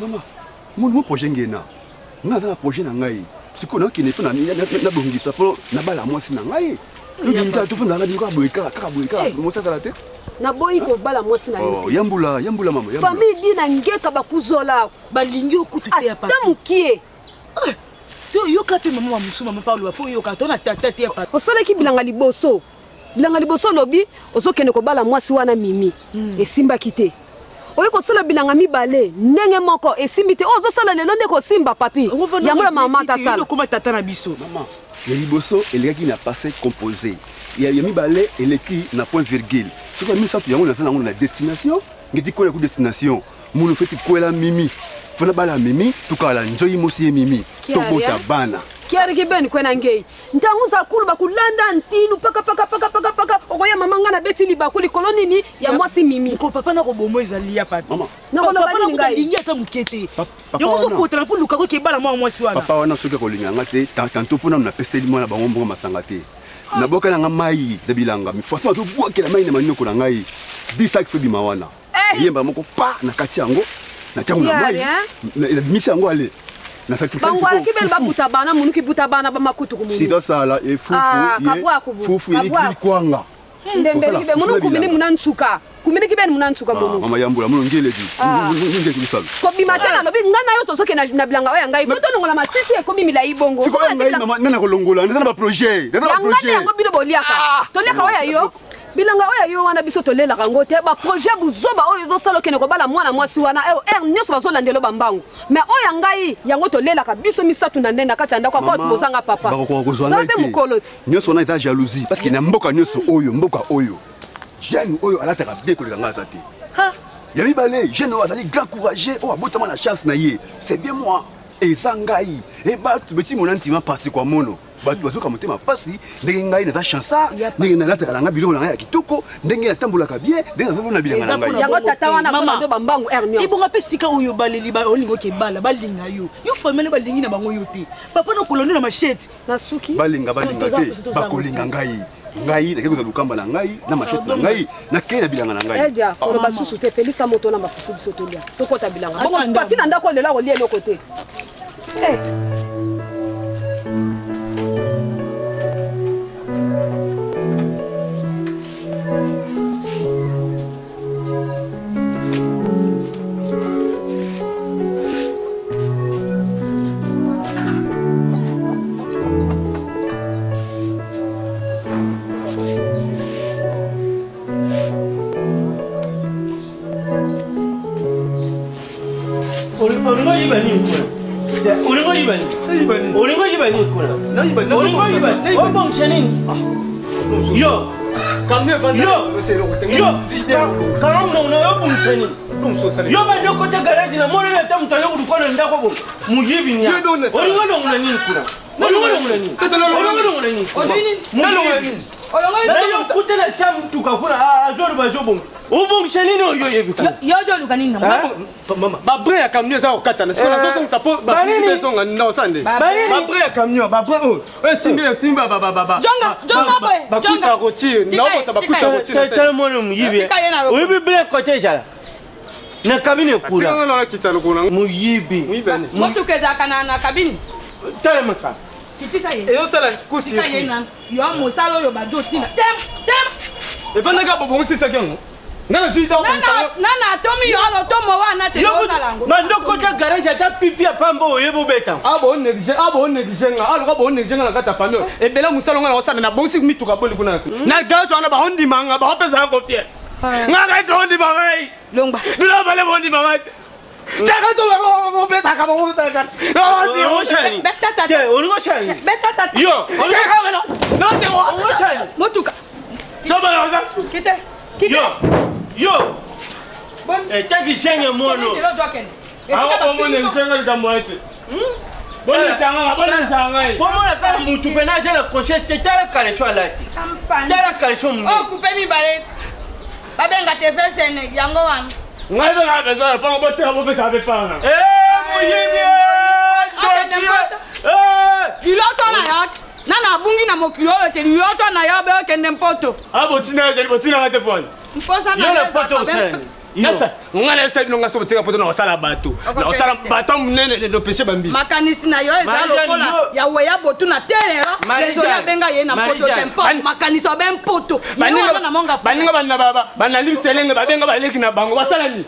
mama munu mo projet ngena nga za projet na ngai siko na kine pe na bongisa po na bala mwasi na ngai ngi to funda ngadi ka boyeka mo sa te na boyi ko bala mwasi na yo yambula mama famille dina ngeka bakuzola balingi okutu te ya papa tamukie to yoka te mama musuma mama Paulo fo yoka to na tata te ya papa osala ki bilanga liboso lobi ozokende ko bala mwasi wana mimi esimba kite oyi kosala bilanga mibale ndenge moko esimbi te ozosala lelo nde kosimba papi yango la mama tasala koma tata na biso mama ya liboso elekaki na passé composé ya mibale eleki na point virgule soki mimi sato yango nazana yango na destination ngeti kola ku destination munu feti kwela mimi fona bala mimi tukala njoyi mosi mimi tobota bana kiariki beni kwena ngei ntangu za kulu bakulanda ntinu paka okoya mama ngana beti libakuli kolonini ya mwasi mimi ko papa na ko bomo ezali ya papa mama na ko papa na lingi ata mukete yo so potela po luka ko ke bala mwa mwasi wana papa wana soki ko linga ngate tanto pona na peseli mwana bango mbongo masanga te na boka na ngai de bilanga mi façon to bwakela mai na manyoko na ngai 10 sac febi mawana yemba moko pa na kati yango na tiango na mai na misi yango ale na bangwala kibeli babuta bana munu kibuta bana bamakutu kumunu sito sala e fufu ye kwanga ndembeli kibe munu kumini munanchuka kumini kibeni munanchuka munu mama yambula munu ngeledi ngeke bisalo ko bimatana lobi ngana yo tosoke na bilanga oya ngai foto longola matiti e komi mila ibongo siko ngai mama nana ko longola ndana ba projet yango bino boliaka toleka oya yo bilanga oya yo wana biso tolela kango te ba projet buzoba oyo zosala kene ko bala mwana mwasi wana nyonso bazolandelo bambangu mais oya ngai yango tolela ka biso misatu na ndenda kati ndako kwa bozanga papa zabe mukoloti nyonso na ita jalousie parce que na mboka nyonso oyo mboka oyo jeune oyo alataka bien koleka ngasa te ya mibale jeune oyo azali grand courageux oyo abotama na chance na ye c'est bien moi eza ngai e bato beti mona ntima pasi kwa mono bato bazoka motema pasi ndenge ngai naza chansa ndenge nalataka nanga biloko na ngai ya kitoko ndenge natambolaka bien ndenge nazomona bilanga na ngai yango tata wana sola bambangu nyonso ibonga pe sika oyo baleli olingo ke bala balinga yo famele balingi na bango yo te papa na kolonde na machete na suki balinga te bakolinga ngai nakei kozala lukamba na ngai na machete na ngai nakei na bilanga na ngai edia koloba susu te pelisa moto na mafufu biso tolia tokota bilanga bongo papi na ndako lela kolia eloko te Yo kute la sham tuka kuna ajoru ba jobong. Ubong shenini oyo yebita. Yo joru kanini na. Mama, ba bre ya camion za okata na sikola sosong sapo ba fisi besonga na sande. Ba bre ya camion, ba bre oh. Simba ba. Jonga boy. Ba kusa roti, na osa ba kusa roti. Tell mo no muyibi. Oyibi bre kote jala. Na kabine kura. Tinga na kitalo kuna. Muyibi. Muyibane. Motu keza kana na kabine. Tell me ka. Kitisa ye. Eyo sala kusi. Kitisa ye na. Yo mo salo yo ba jotina. Tem. E fanda ka bobo sisa kengo. Nana suita ko nana tomi yo alo tomo wa na te yo salango. Mando kota garage ata pipi apambo oyebo beta. Abo negije nga. Alo ka bo negije nga kata famio. E bela musalo nga osana na bonsi mituka boli kuna. Na garage wana ba hondi manga ba hopeza ko fie. Nga ga so hondi manga. Longba. Bilo bale hondi manga. Taka to ba pesa ka ba pesa. No, si o shani. Betata. Te, o shani. Betata. Yo, no te o shani. Motuka. Soba na zasu. Kite. Yo. Taki shenye mono. Awo bomo ne shenga kamwete. Boni shanga. Bomo la kama mutu pena jela conscience tala kale sho alati. Tala kale sho mu. Oh couper mi balette. Babenga te fese ne yango wan. Ngai ba besoin pa bote abo pesa be pa na. Muyibi. Diloto na yot. Nana bungi na mokilo te diloto na yabe kende mpoto. Abo tina ngate pon. Mposa na yole poto useni. Yesa, ngale sasa nonga so teka poto na osala bato. Na osala bato munene de pêcher bambi. Makanisi na yo eza lokola ya weya botu na terre. Lezo ya benga ye na poto tempo. Makanisi oben poto. Baninga na monga. Baninga bana baba, bana lim selenge babenga ba leki na bango basala ni.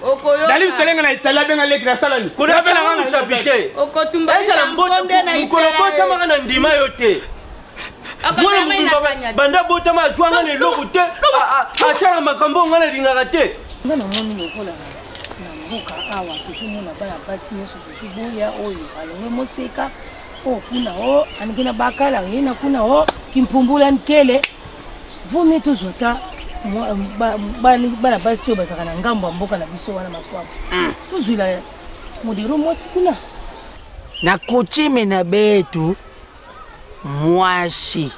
Na lim selenge na itala benga leki na sala ni. Kuna bena ngana chapite. Okotumba eza mbonde na ikolo bota magana ndima yote. Banda bota ma juanga ne lokute achala makambo ngana lingaka te. Ngana moni lokola na mboka awa tozomona bana basi nyonso tozoboya oyo alonge moseka o kuna o anikena bakala yena kuna o kimpumbula nkele vumi tozwa ta bana basi oyo bazalaka na ngambo ya mboka na biso wana maswabo tozwila modero mwasi kuna na kuchimi na betu mwasi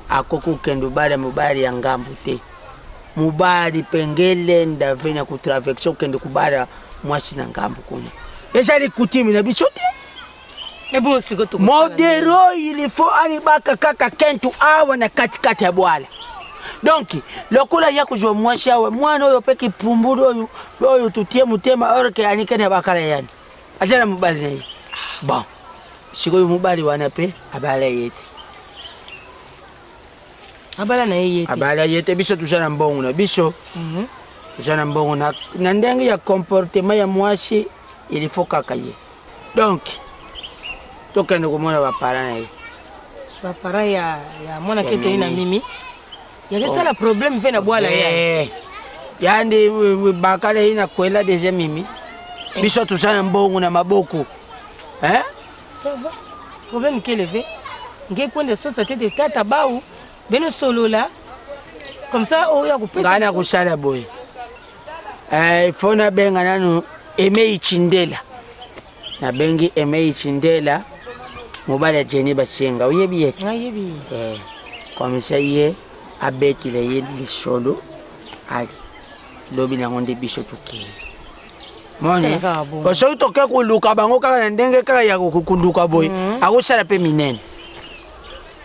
akokukenda ubali mubali ya ngambo te mubali pengele ndave na kutraveksio kende kubala mwasi na ngambo kuna ezali kutimi na biso te modero ilifo alibaka kaka kentu awa na katikati ya bwala donc lokola ya kujwa mwasi awa mwana oyo peki pumburu oyo tutie mutema orke anikene bakala yani ajana mubali na ye bon sikoyo mubali wana pe abala yete abala na yete abala yete biso tujana mbongo na biso tujana mbongo na ndenge ya comportement ya mwasi il faut kaka ye donc tokende komona bapara na ye bapara ya mwana kete ina mimi yake la problème ve na bwala ya yandi bakala ina kwela deja mimi biso tujana mbongo na maboko ça va problème qu'elle avait ngai kwende société de tata baou beno solo là comme ça o ya kupesa ngana kusala boy fona benga nanu eme ichindela na bengi eme ichindela mobala jeni basenga uyebi yeti ngayebi comme ça ye abeti le ye lisolo ali lobi na ngonde biso tuki mone so to ke kuluka bango kaka ndenge kaka ya kukuluka boy akusala pe minene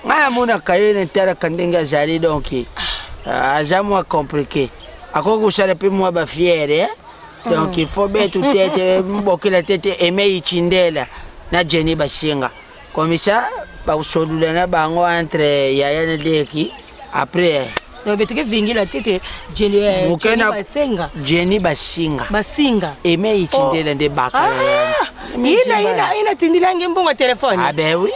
ngana mona kayene tera kandenge azali donc azamu compliqué akokusala pe moi ba fiere donc il faut betu tete mbokela tete eme ichindela na jeni basenga comme ça ba usolula na bango entre yaya na leki après betuke vingila tete jeni basinga eme ichindela nde baka ina tindila nge mbongo telefone abe oui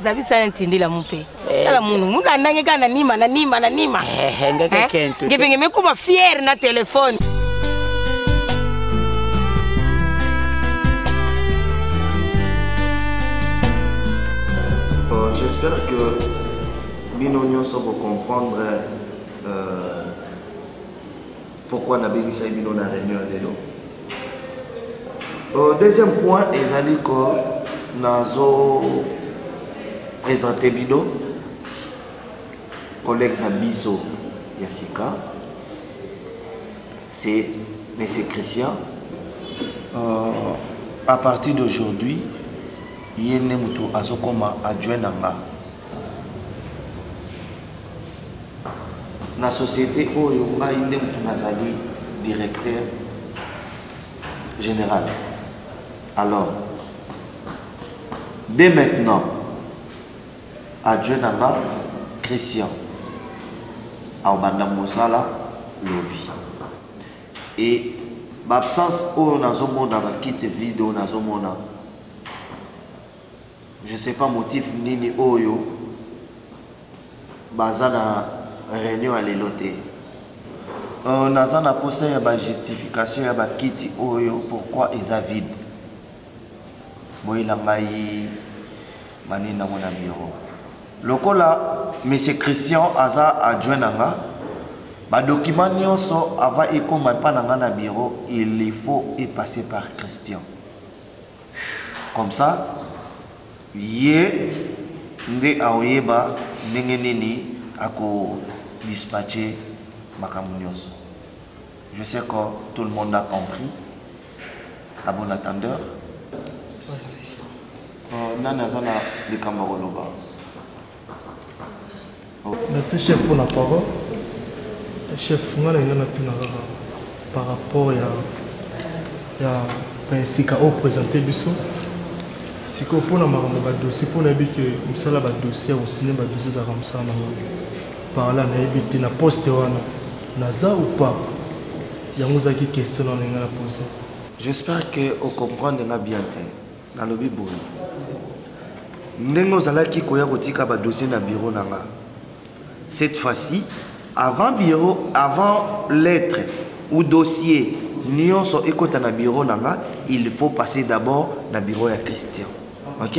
zabisa ntindila mpe tala mungu andange kana nima ngeke kento ngepenge mekoma fier na telefone. J'espère que Binonio va comprendre pourquoi nous avons fait une réunion. Deuxième point, c'est que nous avons présenté Bino. collègue Nabiso Yassika, c'est M. Christian. À partir d'aujourd'hui, il y a un azokoma adjoint nanga. La société où il y a un directeur général. Alors, dès maintenant, adjoint nanga Christian. Aubanda Moussala lobby. Et l'absence où on a quitte vidéo, je ne sais pas motif nini oyo bazana réunion à l'éloté. On a posé une justification à la quitte oyo pourquoi ils sont vides. Moi il a maï mani na mon bureau. Lokola M. Christian aza adjoint nanga. Les documents nyonso avant ekoma pa nanga na bureau, il faut y passer par Christian. Comme ça, yé nde aoyeba ndenge nini ako dispatcher makambo nyonso. Je sais que tout le monde a compris. À bon attendeur. Nana zana de Cameroun. Merci chef pour la parole. Chef, par rapport à Sika au présenté Bissot, si on a un dossier, pour que nous avons un dossier au cinéma, un dossier par là, on a un poste, naza ou pas, il y a une question à poser. J'espère que vous comprenez bien dans le Bible. Nous allons un dossier dans le bureau. Cette fois-ci, avant bureau, avant lettre ou dossier, il faut passer d'abord dans le bureau de Christian. Ok?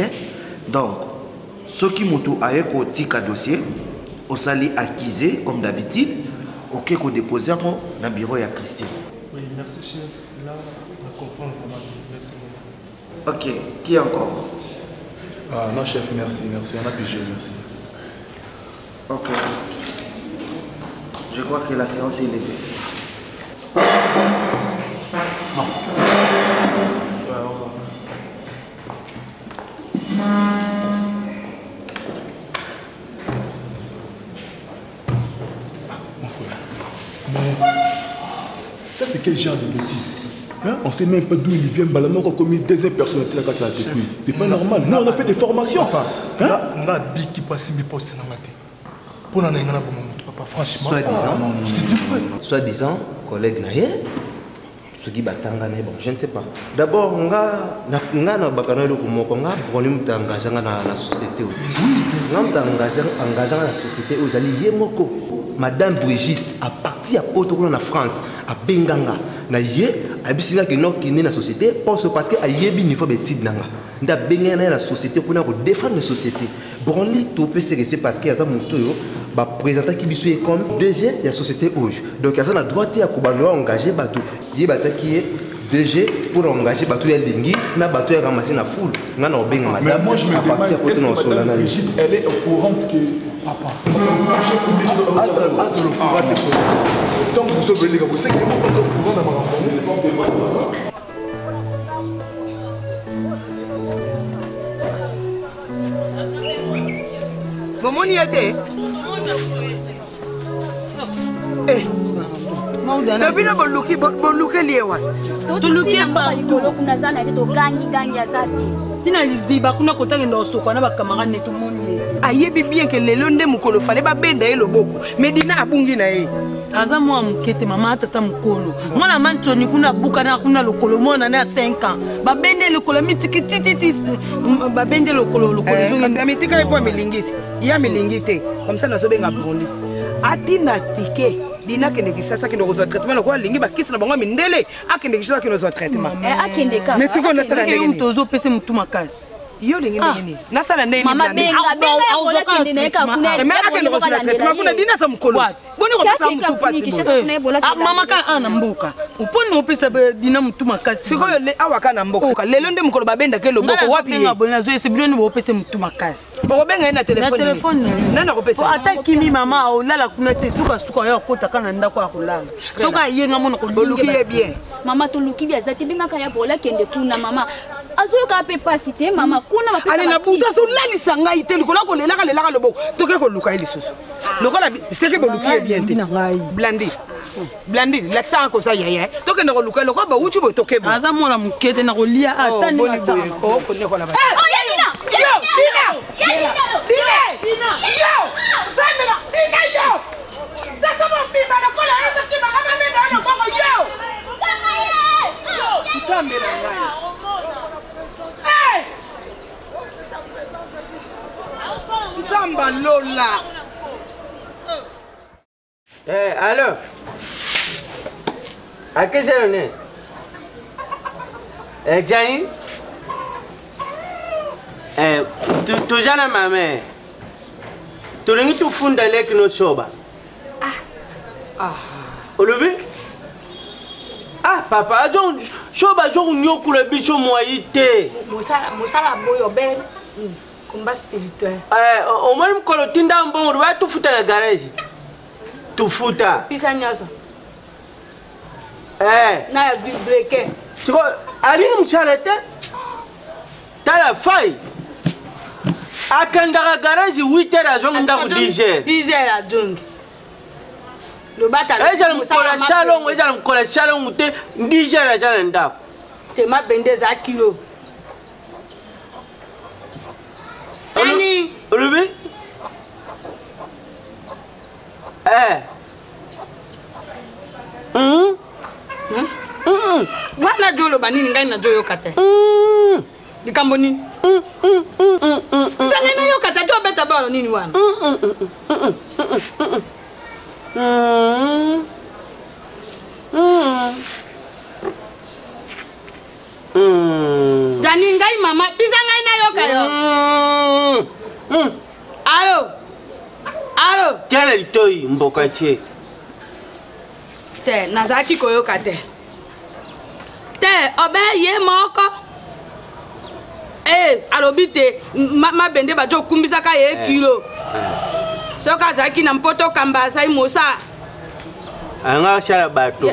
Donc, ce qui m'a dit un dossier, on s'allait acquiser comme d'habitude, ok, qu'on dépose dans le bureau de Christian. Oui, merci chef. Là, on comprend comment. Merci. Ok, qui encore? Ah non chef, merci, on a pigé, merci. Ok. Je crois que la séance est levée. Non. Mon frère. Mais ça c'est quel genre de bêtise? Hein? On ne sait même pas d'où il vient, balamant qu'on a commis des personnalités là quand il a c'est pas normal. Nous on a fait des formations. On a dit qu'il passe mes postes dans la tête. Pour l'année, on a papa, franchement. Je te dis frère. Soi-disant, collègue Naye, ce qui batanga bon, je ne sais pas. D'abord, on a bakano le kumoko nga volume d'engagement dans la société. Oui, engagement dans la société aux alliés moko. Madame Brigitte a parti à Otokolo en France, à Benganga. Na yé abisina que non qui na société parce que ayebi niveau betide nanga. Nda bengana na société pour défendre la société. Bon li tout peut se rester parce qu'il y a un moto ba présenter qui biso comme DG de la société rouge. Donc il y a ça droit ya kubano engager bateau. Yé ba ça qui est DG pour engager bateau ya lingi na bateau ya ramasser na foule. Ngana obenga madame. Mais moi je me demande est-ce que Brigitte elle est au courant que papa. C'est le courant de tant que vous savez les gars, vous savez que vous êtes au courant dans ma Comment y était? Eh, depuis là, bon look lié wa. Tu look ba likolo kuna zana to gangi azati. Tina liziba kuna kotanga ndo soko na ba camarade netu moni. Ayebi bien que lelo nde mukolo fallait ba benda e loboko. Medina abungi na ye. Aza mwa mukete mama tata mukolo. Mwana manchoni kuna buka na kuna lokolo mona na 5 ans. Ba bende lokolo mitikititi ba bende lokolo. Kasi ametika epo milingiti. Ya milingiti. Comme ça nazo benga bondi. Atina tike. Dina kende kisasa kende kozwa traitement ko lingi ba kisi na bango mindele akende kisasa kende kozwa traitement. Akende ka. Mais siko na sala ndenge ni tozo pese mutu makasi. Yo lingi nini? Na sala ndenge ni. Mama benga kende na ka kuna. Mais akende kozwa traitement kuna dina sa mukolo. boni kopesa mutu pasi mama ka ana mboka uponi opesa dina mutu makasi sikoyo le awaka na mboka lelo nde mukolo babenda ke loboko wapi nga bona zo ese biloni opesa mutu makasi obenga na telefone nana kopesa ata kimi mama olala kuna te suka yo kota kana ndako ya kulala soka yenga mona ko luki bien mama to luki bien zati bimaka ya bola kende kuna mama azoyoka pe pasi te mama kuna mapesa ale na buta so lalisa ngai te likola ko lelaka loboko toke ko luka ilisusu lokola seke bo luki bien te blandi l'accent ko sa yaya toke na ko luka loko ba uchi bo toke bo aza mona mukete na ko lia atani na ko ko ne ko la ba Dina Samela Dina yo tata mo pima na ko la esa ki ba kama me na ko yo Samela ngai Samba Lola. Alors. À quelle heure on est? Johnny? Tu jana maman. Tu ringi tu funda leki no soba. Olobi? Papa, ajo soba jo nyokula bicho moyite. Musala boyo ben. Combat spirituel. Au moins mkolo tinda mbongo wa tufuta na garage. Tufuta. Pisa nyasa. Na ya vibreke. Tiko ali mchalete. Tala fai. Akanda garage 8h azonga ndako 10h. 10h azonga. Le bata. Ejala mkola shalong te 10h ajala ndako. Te ma bendeza kilo. Tani. Ruby? Wana jolo banini ngai na joyo kate. Likambo nini? Sanga na yo kate to beta balo nini wana? Jani ngai mama bisa ngai na yo kayo. Alo. Tiana litoi mboka che. Te nazaki koyoka te. Te obe ye moko. Alobite ma bende ba jo kumbisa ka ye kilo. Soka zaki na mpoto kamba sai mosa. Anga shala bato.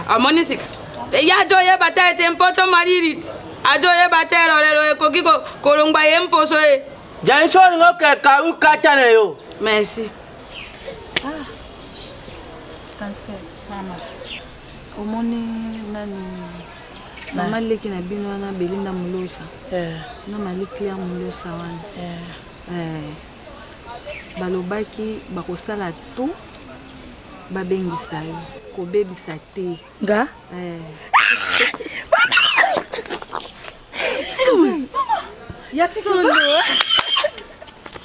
Amoni sika. Ya jo ye bata te mpoto maririt. Ajo ye bata lelo ko kiko kolongba ye mposo e. Jani shori ngoke ka u kata na yo. Merci. Cancer, mama. Omoni nani mama leki na bino na Belinda Mulosa. Na maliki ya Mulosa wana. Balobaki bakosala tu babengisa yo kobebisa te. Nga? Ya solo.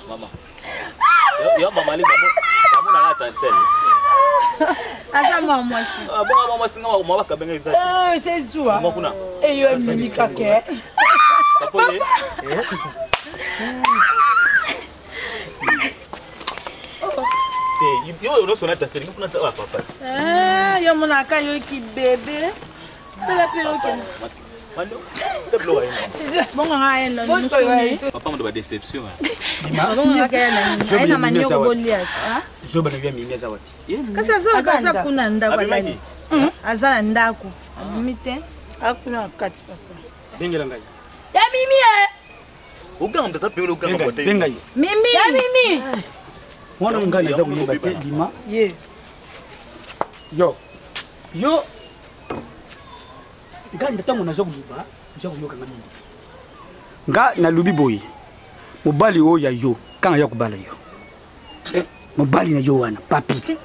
Mama. Yo mama li mama na transfer. Asa mama si. Mama si nga mama ka benga exact. C'est joie. Mama kuna. Yo mimi kake. Kapole. Yo no sona transfer ngifuna papa. Yo mona ka yo ki bébé. C'est la perroquet. Mando. Tablo wa ina. Bonga ngaenda. Papa ndo ba deception. Bonga ngaenda. Aina manyo bolia. Zo bana vya mimi za wapi? Kasa zo kasa kuna ndako lani. Azala ndako. Mite. Akuna kati papa. Bengela ngai. Ya mimi Uganga mtata pengine uganga kwa benga tena. Mimi. Ya mimi. Mwana ngai za kunyumba te lima. Ye. Yo. Nga ndatango nazo kuliba, nazo kuyoka ngami. Nga na lubi boy. Mobali o ya yo, kanga ya kubala yo. Mobali na yo wana, papi.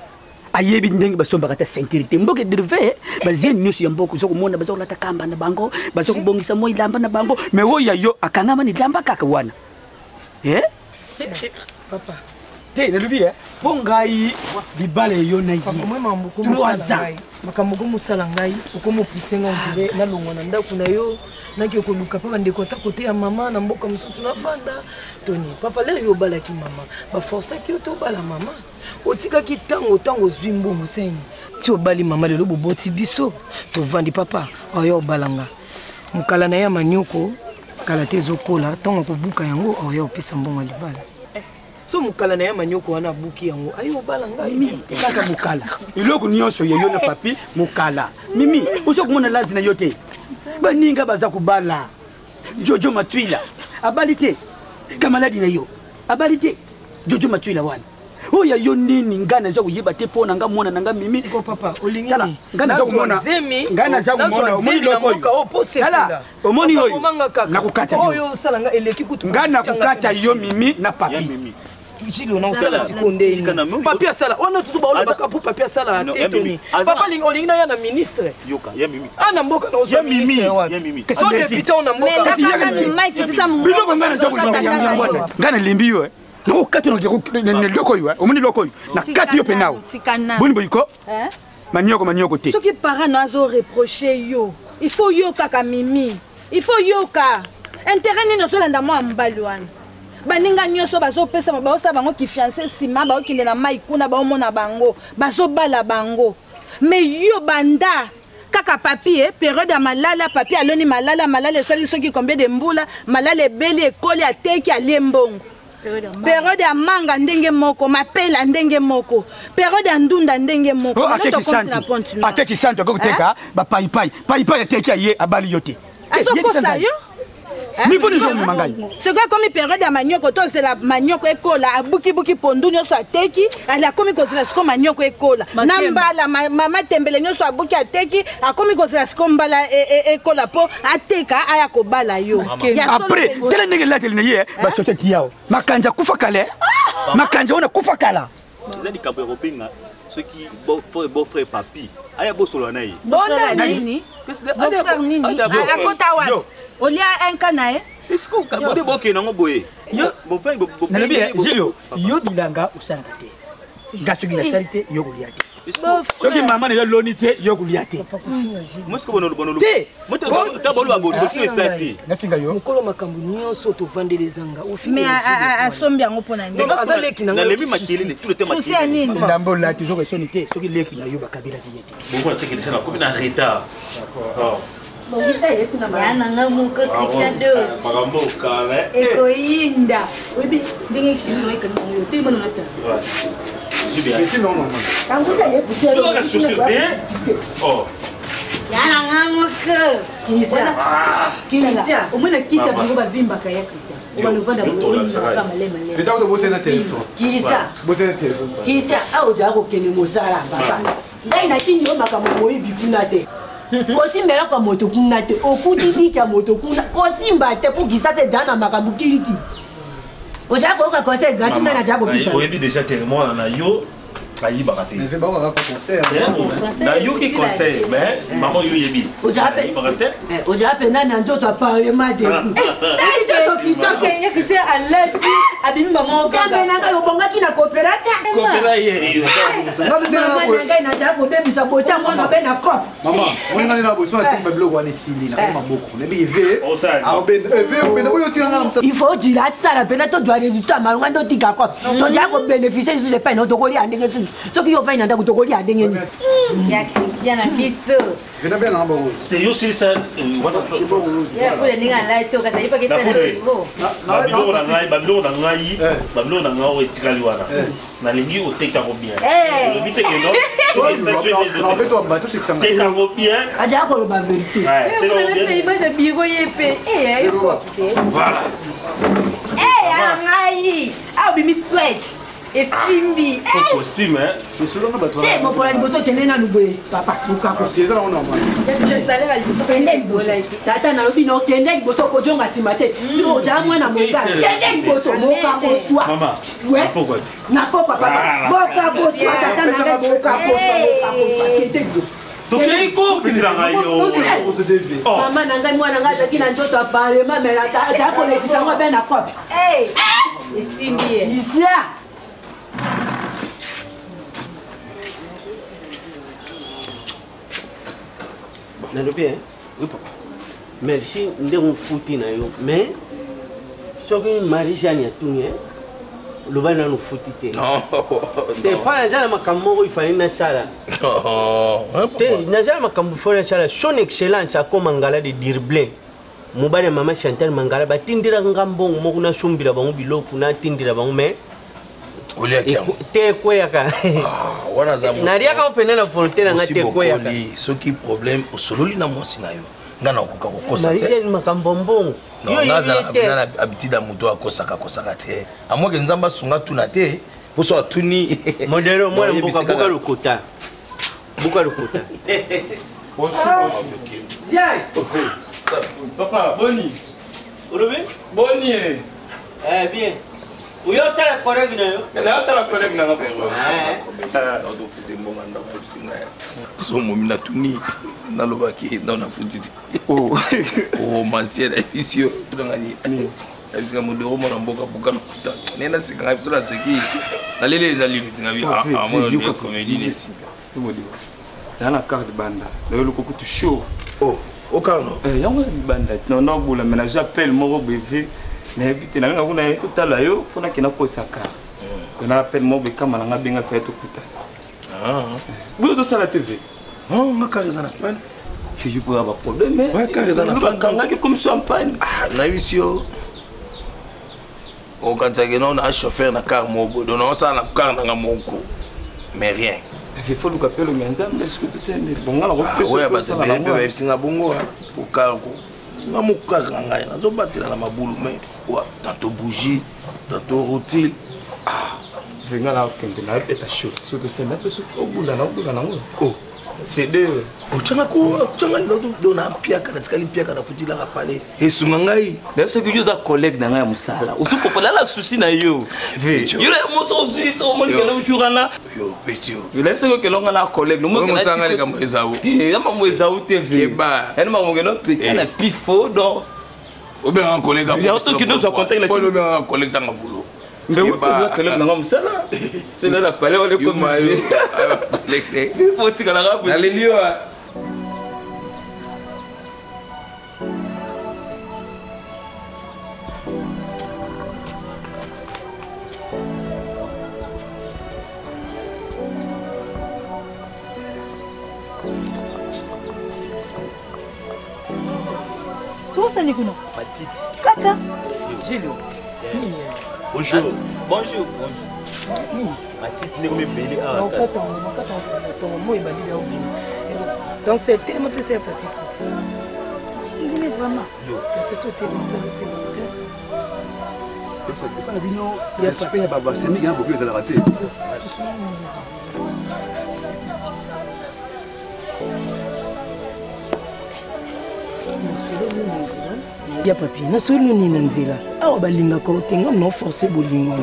Ayebi ndenge basomba kata sécurité. Mboke drive, bazien nyusu ya mboko zo kumona bazo lata kamba na bango, bazo kubongisa moi lamba na bango, me o ya yo akangama ni lamba kaka wana. Papa. Te na lubi bongai bibale yo na yi. Papa moi mambuko musala ngai. Makambuko musala ngai, ukomo pusenga ndire na longwa na ndako na yo. naki okoluka mpa bandeko ata kote ya mama na mboka mosusu na vanda toni papa lelo yo obalaki mama baforsaki yo tobala mama otikaki ntango ozwi mbongo seni ti obali mama lelo boboti biso tovandi papa oyo obalanga mokala na ye ya manioko kala te ezokola ntango kobuka yango oyo opesa mbongo ya libala so mokala na ye manioko wana abuki yango ayo obala ngai kaka mokala eloko nyonso yeyo na papi mokala mimi ozo komona lazi na yo te baninga baza kobala jojo matwila abali te kamaladi na yo abali te jojo matwila wana oya yo nini nga naza koyeba te mpo na nga mwana na nga mimi tala nga naza komona omoni lokoyo tala omoni oyo nakokata nga nakokata yo mimi na papi Chilo na usala sikonde papi asala wana tutu baola bakapu papi asala tetoni papa olinga ya na ministre yoka ya mimi ana mboka na ya mimi ya mimi so député on a mboka ngana limbi yo no kati no loko yo omoni loko yo na kati yo penao boni boyiko manioko te soki parent no azo reprocher yo il faut yo kaka mimi il faut yo ka intérêt ni no so landa mo ambali wana baninga nyonso bazopesa baosa bango ki fiancé sima baokende na mai kuna baomona bango bazobala bango mais yo banda kaka papier période ya malala papier aloni malala esali soki combien de mbula malala ebeli ekoli ateki alie mbongo période ya manga ndenge moko mapela ndenge moko période ya ndunda ndenge moko ateki santo akokuteka bapaipai ateki aye abali yo te azokosa yo c'est quoi comme période ya manioko to c'est la manioko ekola abuki pondu nyonso ateki ali akomi kozela siko manioko ekola na mbala mama tembele nyonso abuki ateki akomi kozela siko mbala ekola po ateka aya kobala yo après tele ndenge lateli na ye basoteti yao makanja kufa kale makanja ona kufa kala ezali kambo ya kopinga soki beau-frère papi aya bosolo na ye nini beau-frère nini akota wapi olia un canae est-ce que kabode boke nango boye yo bopeng nalobi yo bilanga usalaka te gasoki la salite yo kolia te soki mama na yo loni te yo kolia te mosko bono te moto bolo aboso sur sati nafinga yo mokolo makambo nyonso tovandele zanga mais asombi yango mpona nini azaleki na lebi makili ne tout le makili ndambo la toujours esoni te soki leki na yo bakabila te bon on teke déjà comme na retard d'accord Bon, ça y est, tu n'as pas un mon que Christian de. Magambo kale. Ekoinda. Oui, bien, dingue si nous que nous te bon matin. Ouais. J'ai bien. C'est non maman. Quand vous allez pousser. Tu vas chausseter. Oh. Yana ngamo que. Kinisa. Au moins la kita bango ba vimba kaya Christian. On va le vendre à vous. Peut-être que vous êtes téléphone. Kinisa. Vous êtes téléphone. Kinisa, ah oja ko kene mosala papa. Ngai na tinyo makambo moyi bikuna te. Kosimbela kwa moto kuna te okutiki ya moto kuna kosimba te pour kisa se jana makambu kiliti oja ko ka conseil gratuit na jabo bisa oyebi déjà tellement na yo ayi bakati mais ba ka conseil na yo ki conseil mais maman yo yebi oja pe na nzoto parlement de nzoto kitoko ye kise alati abimi maman jambe na yo bonga ki na coopérative ye maman ngai na jabo bebisa bota mwana be na cop maman on ngani na boso na timba blog wana sili na maboko ne bi ve ben boyo tiranga il faut dire ça la peine to doit résultat malonga ndo tika cop to jabo bénéficier sur les peine to ko ri andenge soki yo fanya ndako to ko ri andenge ni ya na biso vena bien na bongo te yo si ça ya fule ninga la to ka sai pa ke tele babilo na ngai etikali wana nalingi oteka ko bien lobi te ke non en fait toi bateau c'est que ça teka ko bien aja ko ba vérité ouais image biro yepe voilà ngai ah bimi swag Estimbi. Costume, hein? C'est selon nous, toi. Mon pour la bosso tenait na nubwe. Papa, luka ko. C'est ça on a moi. J'installer la bosso tenait bola. Tata na lobi no tenait bosso ko jonga simate. Yo jamwa na monga. Tenait bosso moka ko swa. Maman. Ouais. Pourquoi? Na papa papa. Boka ko swa tata na boka ko swa. Tenait bosso. Toke iko pitira ngayo. Mama na ngai mwana ngai zakina njoto apale mama la ta ko le kisango be na kopi. Eh. Estimbi. Isa. Nalobi, hein? Oui, papa. merci nde mofuti na yo mais soki marijani atungi loba nanu futi te te mpa nazala makambo moko ifali nasala te nazala makambo ifali nasala son excellence akoma ngala de dirblin mobali mama Chantal Mangala batindira ngambongo moko nasumbila bango biloko natindira bango mais te kweyaka nariaka opene na volonté na nga te kweyaka soki problème osololi na mwasi na yo nga na okoka kokosa te marijani makambo mbongo na habitude ya moto akosaka te amoke nzambe asunga tuna te poso atuni modelo mwana mboka buka lokota Papa, boni. Olobi? Boni. Bien. Uyo tala collègue na yo. Na tala collègue na ngapa. Do fute mbonga ndako bisinga. So momi na tuni na lobaki na futiti. Oh mancier da visio tudangani. Bisinga modoro mona mboka buka lokuta. Nena sikanga biso la seki. Na lele na lili ngabi moi yo comédie nesi. Modi. Dana carte banda. Na yo lokoko tu show. Oh. Okano yango na libanda tina na bola mais j'appelle moko bv na habite na ngakuna kutala yo pona kina kotsaka na appelle mo be kama na ngabenga fait okuta buto sala tv ngakariza na pan fiju pour avoir problème mais ngakariza na pan kanga ke comme champagne na visio o kantsake non na chauffeur na car mobo don on sala na car na moko mais rien. Il faut le appeler le Nzambe, est-ce que tu sais, bon, alors, oui, c'est bien, mais c'est un bon goût, au cargo. Je ne sais pas si je vais battre dans ma boule, mais tantôt bougie, tantôt routine. Je vais aller à la fête à chaud. Surtout c'est là, parce qu'au bout de la langue, c'est deux. Tu as donné un pied à la foutu la palais. Et ce mangaï. D'ailleurs, c'est que je suis un collègue dans la moussala. Ou tout pour la souci na yo. Il y a un mot sur lui, sur mon gars, tu rana. Yo, petit. Il a ce que l'on a un collègue. Nous sommes les gars, moi, ça. Il y a un mot TV. Elle m'a dit non, petit, elle a pifo donc. Ou bien un collègue. Il y a ceux qui nous ont contacté. Ou bien un collègue dans ma boulot. Mais oui, que l'on a moussala. C'est là la palais, on est comme. Il faut que tu la rappelles. Allez, Bonjour. Bonjour. Dans cette tellement plus simple. Dis-moi vraiment. C'est sauté le sol. Ça pas la bino. Respect ya baba, c'est nigga beaucoup de la rater. Ya papier na solo ni nzela awa balingaka otenga no forcer bolingo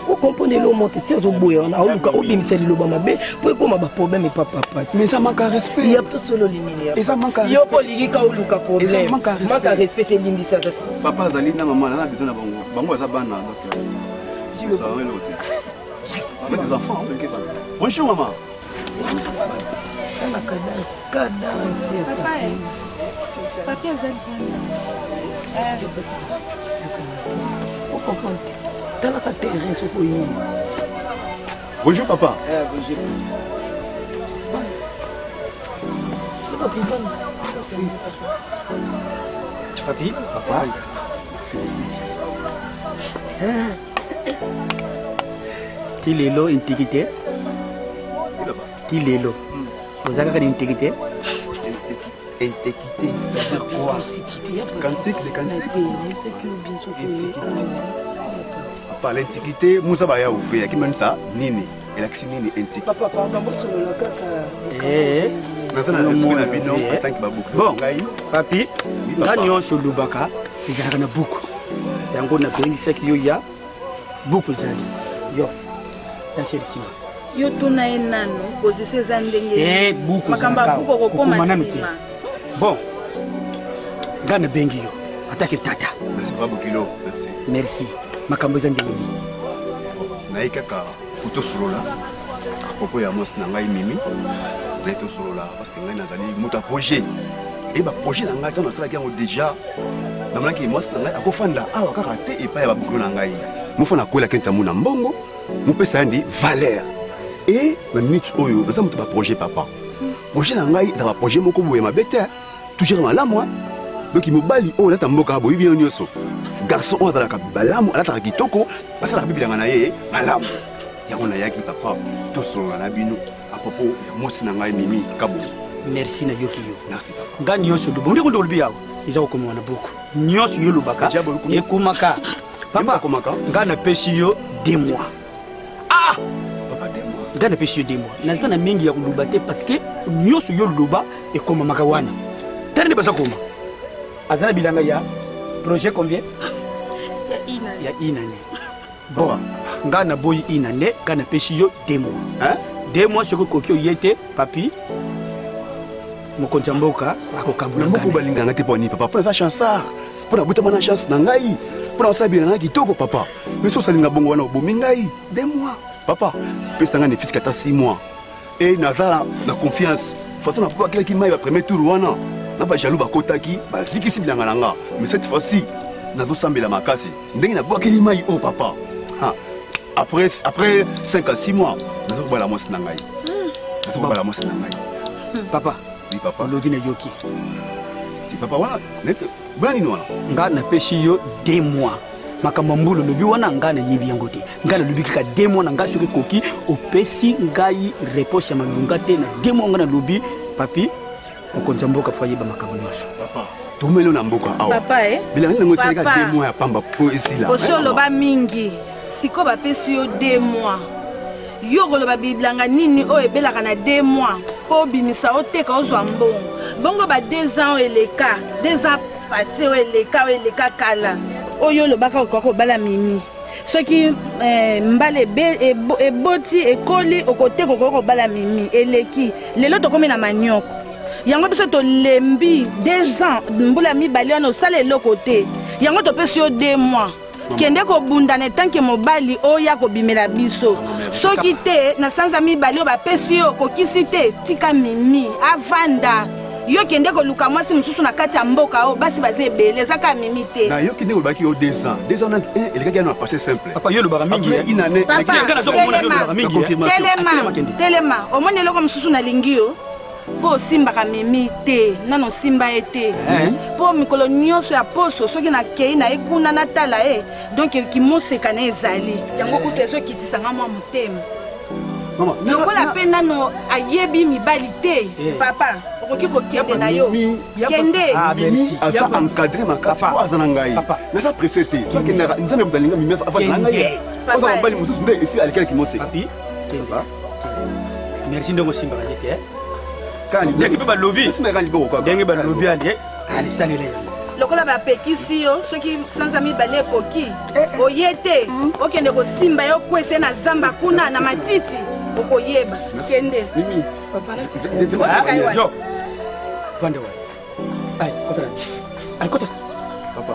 o comprendre le monte tia zo boya na oluka obimisa liloba mabe po ekoma ba problème papa pati mais ça manque respect ya to solo limini et ça manque respect yo polika oluka problème manque respect limbisa ça papa zali na maman na besoin na bango za bana donc ça va le côté avec des enfants bonjour maman na cadence papa papier zali bonjour papa. Bonjour. Papi, papa. Kilelo intégrité. Kilelo. Vous avez l'intégrité? Intégrité, c'est-à-dire quoi? Cantique, les cantiques. Papa, l'antiquité, Moussa Baya ou fait, qui mène ça, Nini. Et la Nini antique. Papa, pardon, moi, sur le Eh, maintenant, on a un binom, attends qu'il va beaucoup. Bon, papi, quand on est sur le baka, il y a beaucoup. Il y a beaucoup de yo, dans ce cinéma. Yo tuna enano, position za ndenge. Eh, beaucoup. Makamba buko kokoma sima. Bon, Gana Bengio, attaque Tata. Merci beaucoup, merci. Merci. Makambo za ndenge. Naikaka kuto solola. Apropos ya mos na ngai mimi. Naito solola parce que ngai nazali muta projet. et ba projet na ngai tona sala ki yango déjà na mona ki moi na ngai akofanda awa kaka te et pas ya ba bukolo na ngai mo fona kola kenta mona mbongo mo pesa ndi valeur et na minute oyo na mutu ba projet papa projet na ngai na ba projet moko boye mabete toujours malamu donc mobali oyo lata mboka boyi bien nyonso garçon oyo azalaka balamu alataka kitoko basalaka bibilanga na ye malamu yango nayaki papa tosolola na bino apropos ya mwasi na ngai mimi kabo merci na yoki yo merci papa nga nyonso lobo ndi kolobi yawo eza kokoma na buku nyonso yo lobaka ekumaka papa nga napesi yo 2 mois nga napesi yo 2 mois naza na mingi ya koloba te parce que nyonso yo loba ekomamaka wana tani nde baza koma aza na bilanga ya projet combien ya inane bon nga na boyi inane nga napesi yo 2 mois 2 mois soki okoki oye te papi mokonzi ya mboka akokabula moko balinganga te poni papa mpona eza chansard mpona botama na chance na ngai mpona osala bilanga na kitoko papa mais so osalinga bongo wana obomi ngai 2 mois papa pesa ngai nefisika ata 6 mois e naza na confiance façon na papa akelaki mai bapremier tour wana na bajalou bakotaki bazikisi bilanga na nga mais cette fois-ci nazosambela makasi ndenge nabwakeli mai o papa après 5 à 6 mois nazokobala mwasi na ngai nazokobala mwasi na ngai papa oui papa olobi na yoki ti papa wana nete bwana nini wana nga napesi yo 2 mois makambo ya mbula olobi wana nga nayebi yango te nga nalobi kaka 2 mois na nga soki ekoki opesi ngai réponse ya malunga te na 2 mois nga nalobi papi mokonzi ya mboka po ayeba makambo nyonso papa tomelo na mboka awa bilanga nini nango esalaka 2 mois ya pamba po esila osoloba mingi siko bapesi yo 2 mois yo koloba bilanga nini oyo ebelaka na 2 mois mpo obimisa oteka ozwa mbongo bongo ba 2 ans oyo eleka 2 ans passé oyo eleka kala oyo olobaka okoka kobala mimi soki mbala eboti ekoli okoteka okoka kobala mimi eleki lelo tokomi na manioko yango biso tolembi 2 ans mbula mibale wana osala eloko te yango topesi yo 2 mois kende kobundana etanke mobali oyo akobimela biso soki te na sanza mibale oyo bapesi yo okokisi te tika mimi avanda yo kende koluka mwasi mosusu na kati ya mboka oyo basi baza ebele ezaka mimi te na yo kende kolobaki yo 2 ans 2 ans elekaki yana passé simple papa yo lobaka mingi telema omoni eloko mosusu nalingi yo mpo osimbaka mimi te nano osimba ye te mpo mikolo nyonso ya poso soki nakei na ye kuna natala ye donk kimoseka na ezali yango kutu ezokitisanga mwa motema lokola mpe nano ayebi mibali te papa okoki kokende na yo kende aza encadré makasi po aza na ngai naza presse te sokendaka nzambe motalinga mimi avanda na ngai oza mobali mosusu nde esi alikali kimoseka merci ndenge osimbaka ye te ndenge mpe balobi ndenge balobi ali alisalela yango lokola bapekisi yo soki sanza mibale ekoki oye te okende kosimba yo kwese na zamba kuna na matiti okoyeba kende yo vande wa ay kota ay kota papa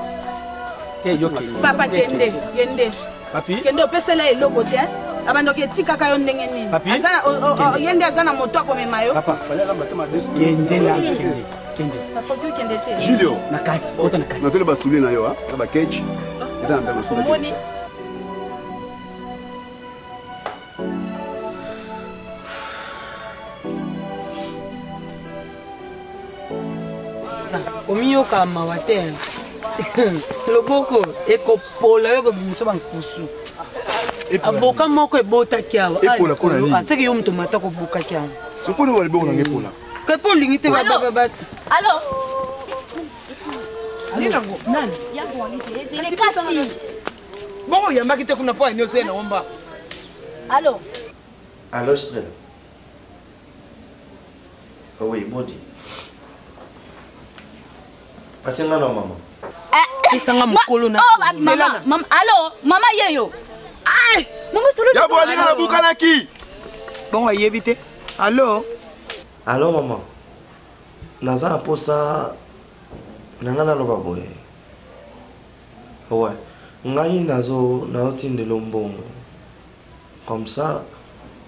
te yo kende papa kende yende papi kende opesela eloko te abandoki etikaka yo ndenge nini yende aza na moto akomema yo kende na kende Julio na kati kota na kati natole basuli na yo na ba cage eza na ndanga omoni omiyoka mawa te loboko ekopola yo kobimiso bankusu avoka moko ebotaki awa aseki yo moto mata kobukaki awa soponi wa liboko nange epola kepo olingi te bato alo bongo oyambaki te kuna mpo ya nyonso ye na omba alo alo strela oui bodi pasenga na mama isanga mokolo na mama alo mama yeyo ai mama solo ya bolinga na bukanaki bongo ayebi te alo alo mama naza na posa nanga naloba boye ouais ngai nazotindela mbongo comme ça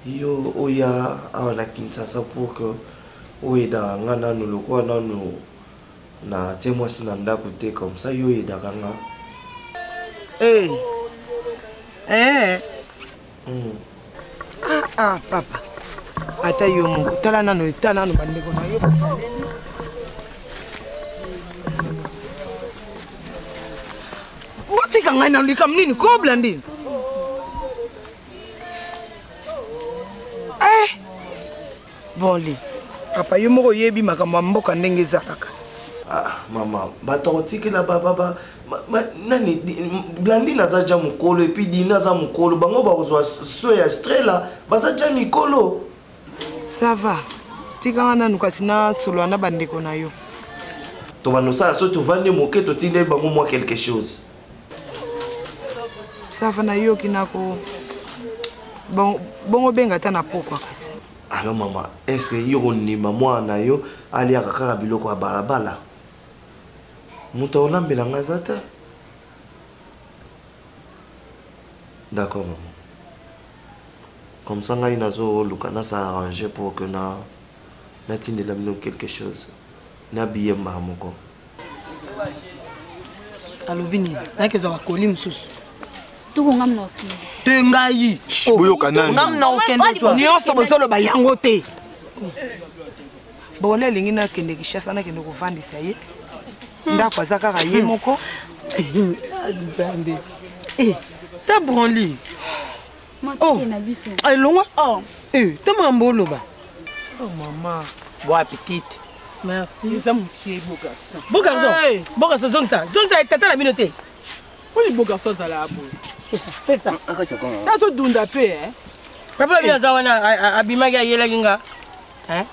yo oya awa na Kinshasa pour que oeda nga nanu lokwa nanu na tie mwasi na ndako te comme ça yo yedaka nga. Papa ata yo moko tala nano bandeko na yo botika ngai na likam nini kobla ndini bonli papa yo moko yebi makambo ya mboka ndenge ezalaka. Mama bato otikela baba nani Blandi naza ja mukolo et puis Dina za mukolo bango bazwa so ya strela baza ja mikolo. Ça va. Tika wana nukasi na solo na bandeko na yo. To banosa so to vande moke to tinde bango moi quelque chose. Ça va na yo kinako. Bongo benga ta na pokwa kasi. Alors maman, est-ce que yo ni maman na yo ali akaka biloko ya balabala? Muta olambela ngazata. D'accord maman. Comme ça ngai nazo lukana ça arranger pour que na tindela bino quelque chose. Na biye moko. Alobini, na kezo bakoli msusu. Tuko ngamna okende. Te ngai. Boyo kanani. Ngamna okende to. Nyonso bosolo ba yango te. Bole lingi na kende kishasa na kende kuvandisa ye. Ndako azaka ka ye moko. Ta branli. Oh, allons. Oh, tu m'as embolo ba. Oh maman, bon appétit. Merci. Les hommes qui est beau garçon. Beau garçon. Beau garçon, zong ça est tata la minoté. Où les beaux garçons à la boue? Fais ça. T'as tout dunda peu hein. Papa bien ça wana abimaga yela ginga. Hein?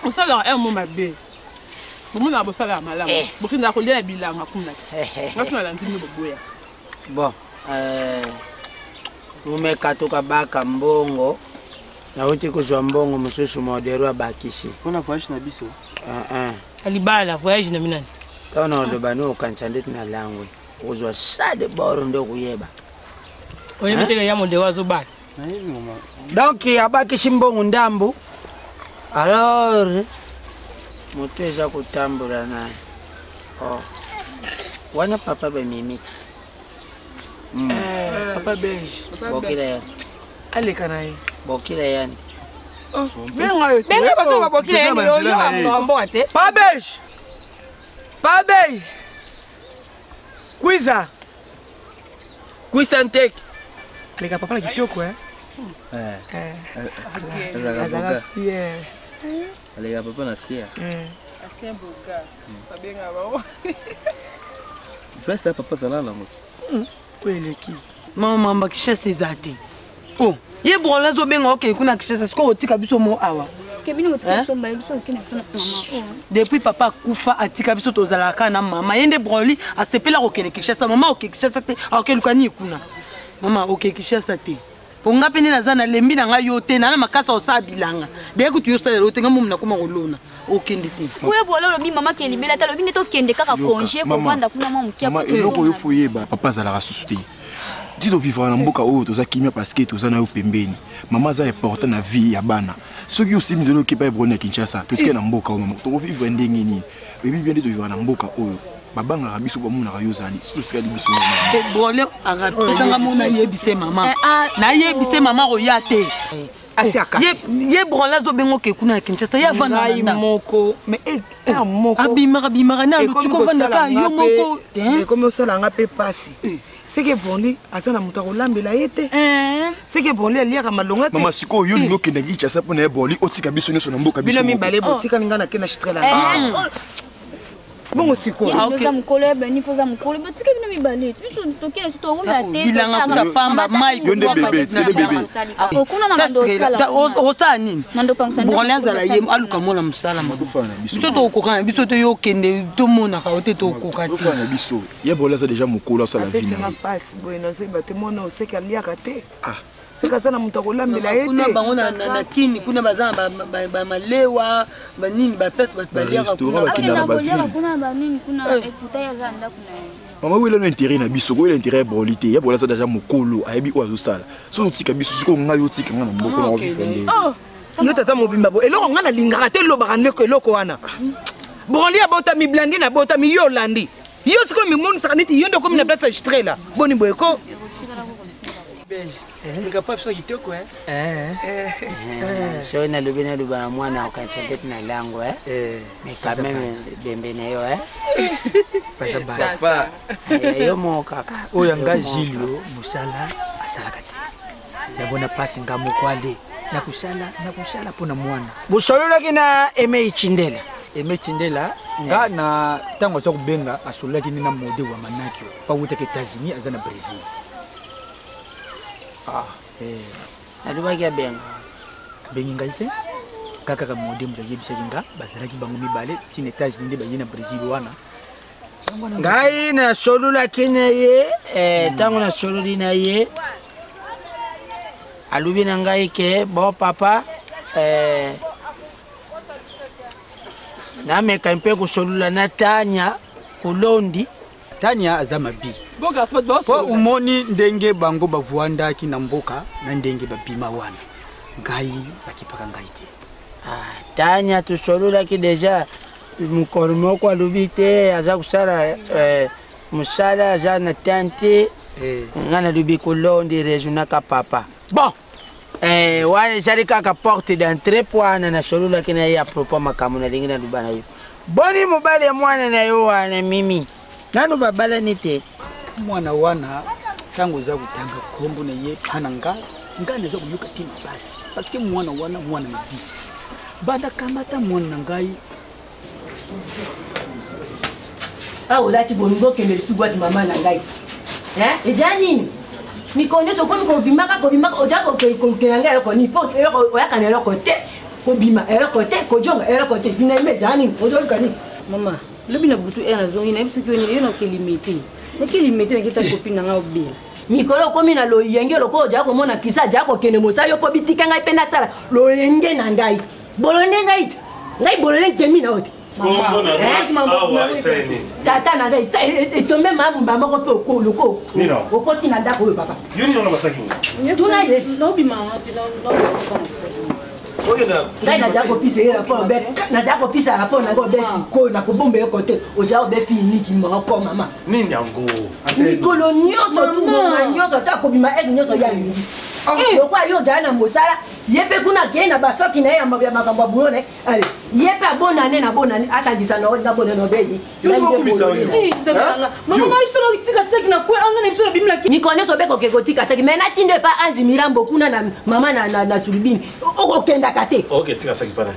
On ça là un moment bé. Bon na bossa la malamu. Bokinda ko lia bilanga kumnati. Ngasina la nzimi boboya. Bon, umekatoka baka mbongo na uti kuzwa mbongo mususu modero abakisi. Kuna voyage na biso. Alibala voyage na minani. Kaona ndo bano kanchandeti na langwe. Kuzwa sade boro ndo kuyeba. Oye bitega ya monde wazo ba. Na hivi mama. Donc abakisi mbongo ndambu. Alors moto eza kutambula naye. Oh. Wana papa ba mimi. Papa beige. Bokira yani. Allez kanaye. Bokira yani. Oh, benga bato ba bokira yani yo mbo ate. Papa beige. Papa beige. Kuiza. Kuiza ntek. Lega papa la kitoko Azaga Alega papa na sia. Asia boga. Babenga ba. Festa papa salala mo. Peleki. Mama mba kishasa ezate. Oh, ye bonla zo benga okay kuna kishasa siko otika biso mo awa. Kebini otika biso mbala biso okina funa mama. Depuis papa kufa atika biso tozalaka na mama. Yende broli asepela okene kishasa mama okay kishasa te. Okay lukani kuna. Mama okay kishasa te. Ponga pene na zana lembi na nga yote na makasa osabilanga. Dès que tu yosala otenga mumna kuma kolona. Okende te. Oye bola lobi mama ke libela ta lobi neto kende kaka congé ko vanda kuna mama mukia. Mama eloko yo foyeba papa zalaka susuté. Dis de vivre na mboka oyo toza kimia parce que toza na yo pembeni. Mama za important na vie ya bana. Soki aussi mizelo ki pa ebrona Kinshasa, totika na mboka oyo mama. To vivre ndenge nini. Bebi bien de vivre na mboka oyo. Babanga rabiso ba mona yo zali. Sito sika libiso mama. Brole arapesanga mona yebise mama. Na yebise mama royate. Asiaka. Ye bronla zo bengo ke kuna Kinshasa ya vanda moko. Mais moko. Abimara na tuko vanda ka yo moko. Comme osala nga pe pasi. C'est que bonli azana muta kolambela yete. C'est que bonli aliaka malonga te. Mama siko yo lingo ke na Kinshasa pona ya bonli otika biso nyoso na mboka biso. Bino mibale botika ninga na kena shitrela. Bongo siko. Poza mukolo ya bani poza mukolo botika bino mibale. Biso tokela to una te. Bilanga kuta pamba mai yonde bébé, c'est des bébés. Okuna mando sala. Osa nini? Nando pangsa. Bonla zala ye aluka mona musala madufana. Biso to okoka biso to yo kende to mona ka ote to okoka. Madufana biso. Ye bonla za déjà mukolo sala vie. C'est ma passe boyena se bate mona oseka aliaka te. C'est que ça na muta kolambela yete. Kuna bango na kini kuna bazana ba malewa ba nini ba pesa ba baliaka kuna. Kuna ba nini kuna eputa ya zanda kuna. Mama wela no intérêt na biso, wela intérêt brolité. Ya bola ça déjà mokolo, ayebi oazo sala. So otika biso siko nga yo tika nga na mboko na ofende. Yo tata mobimba bo eloko nga na lingaka te lobaka ndeko eloko wana. Brolia botami blandi na botami Yolandi. Yo siko mi moni sakaniti yondo comme na place enregistrée là. Boni boyko. Nga pas so kitoko So na lubina lubana mwana ukanchambet na lango mais quand même bembe na yo Pasa papa yo mo kaka oyo nga Gilio musala asala kati yabona pasi nga mokwale na kusala pona mwana busolola kina Eme Chindela nga na tango za kubenga asola kini na mode wa manakio pa wuta ke États-Unis azana Brazil aluba kia benga bengi ngaite kaka ka mode mba yebisa kinga bazalaki bango mibale tine États-Unis nde bayina Brazil wana ngai na solula kina ye tango na soluli na ye alubi na ngai ke bon papa na meka mpe kusolula na Tanya kulondi Tanya azama bi po umoni ndenge bango bavuandaki na mboka na ndenge babima wana ngai bakipaka ngai te Tanya tusolula ki deja mukoro moko alubi te aza kusala musala aza na tante nga na lubi kulondi rezunaka papa bon wana ezali kaka porte d'entrée po wana na solula ki na ye apropos makambo na ndenge na luba na yo boni mobali ya mwana na yo wana Mimi nanu babalani te mwana wana tango za kutanga kombo na ye pana nga ndeza kuyuka tina basi parce que mwana wana mwana na bi banda kamata mwana ngai olati bolingo okende lisusu ati mama na ngai eja nini mikonyo sokomi kobimaka oja kokena ngai eloko nini mpo oyaka na eloko te kobima eloko te kojonga eloko te finalement eja nini ozoluka nini mama lobi na butu nazongi nayebi soki yo nakelimete nakelimete naketa kopine na ngai obela mikolo okomi na loyenge lokola ojaa komona kisa ajaa kokende mosala yo mpo bitika ngai mpe nasala loyenge na ngai bolonde ngai te ngai bolonde nkemi na yo te tata na ngai etombe mamumba moko mpe okoloko okoti na ndako oyo papa tuna ye ngai naja kopisa ye rapport naja kopisa rapport nango obe sikoyo nakobomba ye kote oja obe finiki moko mama nini yango mikolo nyonso tunonga nyonso ta kobima eke nyonso ya lingi lokwa yo ojala na mosala ye mpe kuna akei na basoki na ye ya makambo ya bulo ye mpe abonane na bonane asangisa na bonane obeyi mikolo nyonso obe koke kotika seki me natindo epa anzi mirambo kuna na mama na sulubini okokendaka te tika seki pana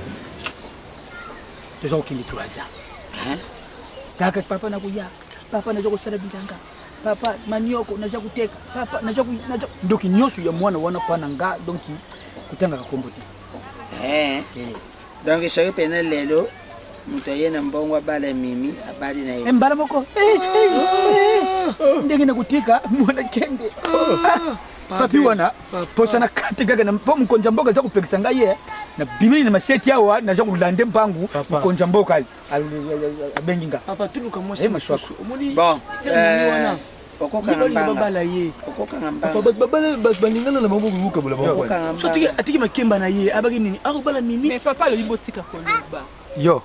toza kokende tulaza kaka papa nakoya papa naza kosala bilanga papa manioko naza kuteka papa naza ndoki nyonso ya mwana wana pana nga donki kutangaka kombo te donc soki pene lelo moto aye na mbongo abala Mimi abali na ye mbala moko ndenge na kutika mwana kende papi wana posana kati kaka na po mkonja mboka za kupekisa ngai ye na bimini na maseti awa naza kulande mpangu mkonja mboka abengi nga papa tuluka mwasi mashwaku omoni bon balingana na mambo bukabula bango soki atiki makemba na ye abaki nini akobala Mimi mais papa lobi botika koloba yo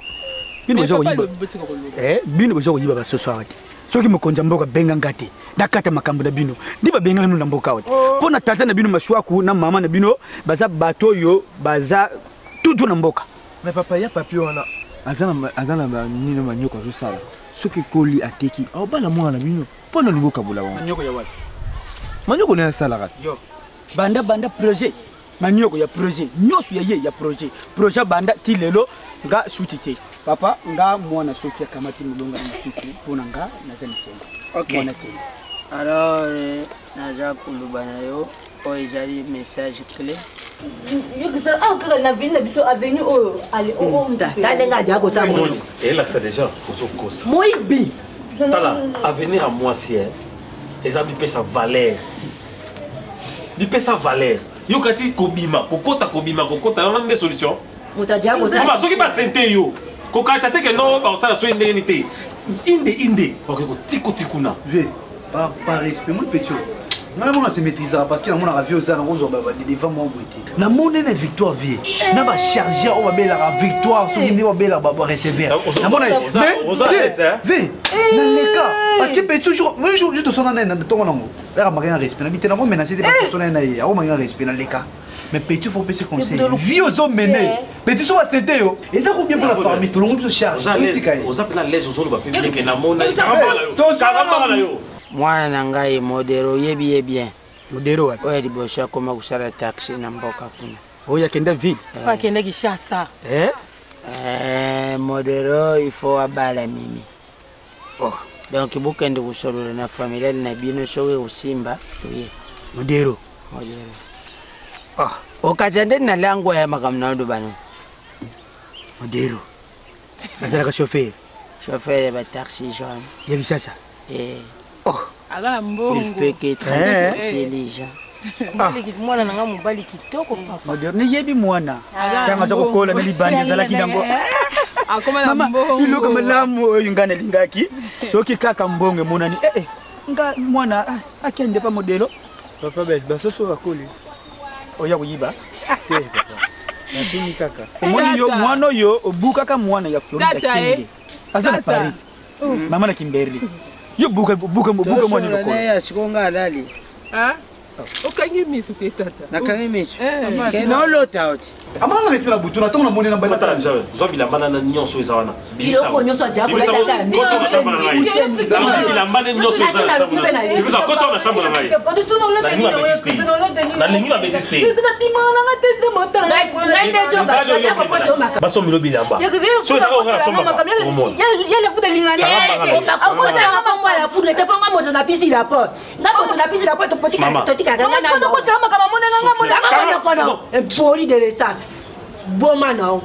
bino boza koyiba basoso awa te soki mokonzi ya mboka benga nga te nakata makambo na bino ndi babengana bino na mboka awa te mpo na tata na bino mashwaku na mama na bino baza bato oyo baza tutu na mboka mais papa ya papi wana aza na nino manyoko azosala soki koli ateki aobala mwana na bino mpo na lingo kabola bango manyoko ya wapi manyoko na yasalaka yo banda projet manyoko ya projet nyonso ya ye ya projet banda ti lelo nga suti te papa nga mwana soki akamati molonga na mosusu mpona nga naza lisenga mwana te alors naza koluba na yo oyo ezali message clé kaka na vili na biso avenu oyo talenga aja kosala elakisa déjà ozokosa moyibi tala avenir à mwasi eza bipesa valeur yokati kobima kokota yana nde solution soki basente yo kokatisa teke no bakosala so ndenge te inde oke kotikuna par respect moi petit on se maîtrisera parce que on a vu aux annonces devant mon beauté. Na mon une victoire vie. Na va charger on va belle la victoire sur une belle la recevoir. Na mon mais na les cas parce que peut toujours moi je te sonne na ton nom. Era marien respect. Na bitena ko menacer des personnes na ya. O marien respect na les cas. Mais petit faut passer conseil. Vie aux hommes menés. Petit soit cédé yo. Et ça combien pour la famille tout le monde se charge. Aux appels les aux autres va publier que na mon na yo. Mwana na ngai modero yebi bien. Modero wapi? Oya libosha koma kusala taxi na mboka kuna. Oya kenda vile. Kwa kenda Kishasa. Modero il faut abala mimi. Oh. Donc bukende kusolola na familia na bino showe usimba tuye. Modero. Modero. Ah, okajande na lango ya makamnado bano. Modero. Azala ka chauffeur. Chauffeur ba taxi jaune. Yebi sasa. Oh, agala mbongo. Il fait que très intelligent. Mwana nanga mobali kitoko papa. Modero ni yebi mwana. Kanga za kokola na libani zala kidango. Akoma na mbongo. Iluka malamu yungana lingaki. Soki kaka mbongo monani nga mwana akende pa modelo. Papa bet basoso bakoli. Oya kuyiba. Te papa. Lakini kaka. Omoni yo mwana yo obuka kaka mwana ya Florida King. Azana Paris. Mama na Kimberley. Yo buka mwana lokolo. Na sikonga alali. Okangi misu te tata. Na kangi misu. Ke no lota oti. Amanga respira butu na tonga monena mbala sana. Zo bilambana na nyonso ezana. Biloko nyonso ajako la tata. Bilambana nyonso ezana. Bibuza kota na shamba na ngai. Na lingi na betiste. Baso milo bilamba. So ezaka ngana somba. Yale futa lingani. Akota ngaba mwala futa te ponga moto na pisi la po. Ngaba moto na pisi la po to potika totika ngana. Ngaba ko kama kama mona ngaba kono. Poli de l'essence. Bon mano.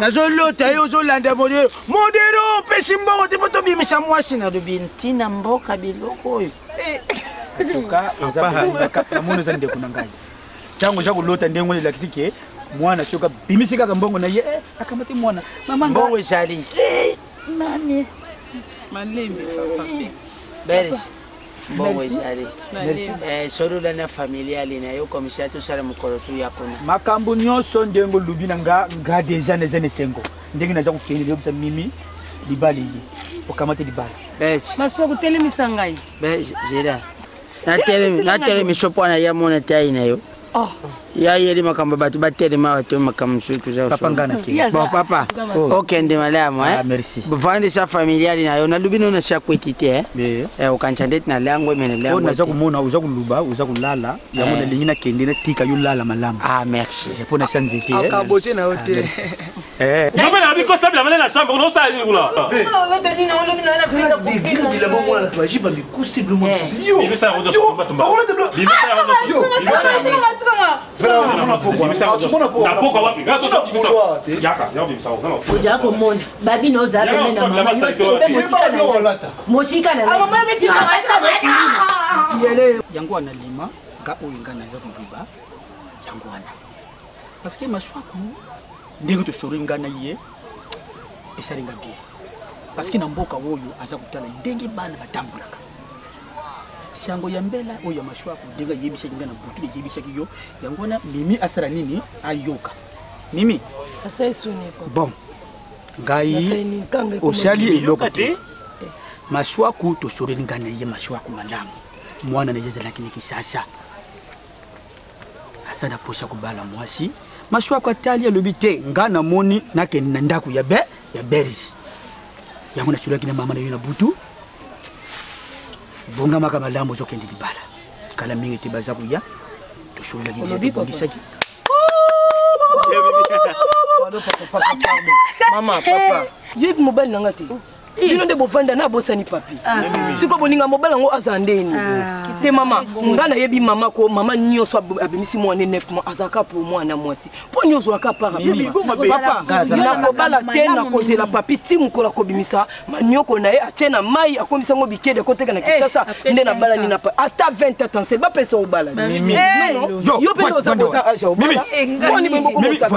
Nazo lota yo zo landa modero. Modero pesi mbongo te moto bi misa mwasi na do bintina mboka biloko yo. Toka na mona zande kuna ngai. Tango jago lota ndengo le lakisike mwana shoka bimisika kambongo na ye akamati mwana. Mama mbongo isali. Nani? Malembe papa. Beres. Mbongo isali. Soro na familia lina yo komisa to sala mukoro tu yakona. Makambo nyonso ndengo lubina nga deja na zane sengo. Ndengi na jago kende yo mimi libali yi. Okamate libali. Beres. Maswa kutelemisa ngai. Beres jera. Na tele misopona ya mona taina yo. Oh. Ya yeli makambo batu batele ma watu makambo sutu za papa ngana ki. Bon papa. Okende malamu merci. Buvandi sa familia lina yo na lubino na shakwetite ukanchandet na lango mena lango. Ona za kumona uza kuluba uza kulala ya mona lingina kende na tika yo lala malamu. Merci. Pona sanzeke. Akabote na hotel. Ngaba na biko tabla mala na chambre no sa ngula. Ole tani na ole mina na pika Bigira bila mwa la twajiba mikusiblement. Yo. Bimisa rodo tumba tumba. Bimisa rodo. Bimisa Oja komona babi no za pembe na mama mosika na mama beti yango analima ka oyingana za kubiba yango ana parce que maswaku ndenge to shoringana ye esalinga bien parce que na mboka oyo aza kutala ndenge bana batambulaka Shango yambela oya mashwaku ndinga yebisa ngana butu yebisa kiyo yangona mimi asara nini ayoka mimi asai suni bon ngai osali eloko te mashwaku to shoreli ngana ye mashwaku malamu mwana na yeza lakini kisasa asada posha kubala mwasi mashwaku atali alobite ngana moni nake nandaku ya berzi yangona shura kina mama na yona butu bonga makama lambo zokende dibala kala mingi tibaza kuya to shola gidi bongisaki mama papa yebi mobile nanga te bino nde bovanda na bosani papi siko boninga mobile ngo azandeni te mama ngana yebi mama ko mama nyoso abimisi mwana 9 mois azaka pour mwana mwasi po nyoso aka para papa na kobala te na kozela papi timu kola kobimisa manyoko na ye atena mai akomisa ngo bikede koteka na Kishasa nde na bala ni na ata 20 ans c'est pas pesa obala mimi non yo pe oza boza aja obala ngoni bembo ko sa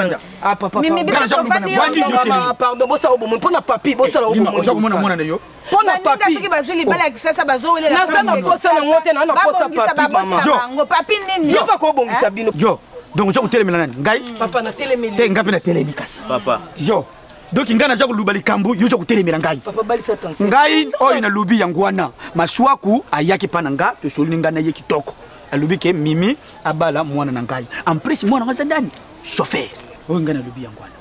ah papa mimi pardon bosa obo mpona papi bosa obo mona mona na yo Pona papi soki bazili bala kisasa bazowele na sana posa na ngote na posa papi mama yo papi nini yo pa ko bongisa bino yo donc je kotelemela nani ngai papa na telemeli te ngapi na telemi kasi papa yo donc ngana ja koluba likambo yo jo kotelemela ngai papa balisa attention ngai oyo na lubi yangu wana maswaku ayaki pana nga to solini ngana ye kitoko alubi ke mimi abala mwana na ngai en plus mwana ngaza ndani chauffeur oyo ngana lubi yangu wana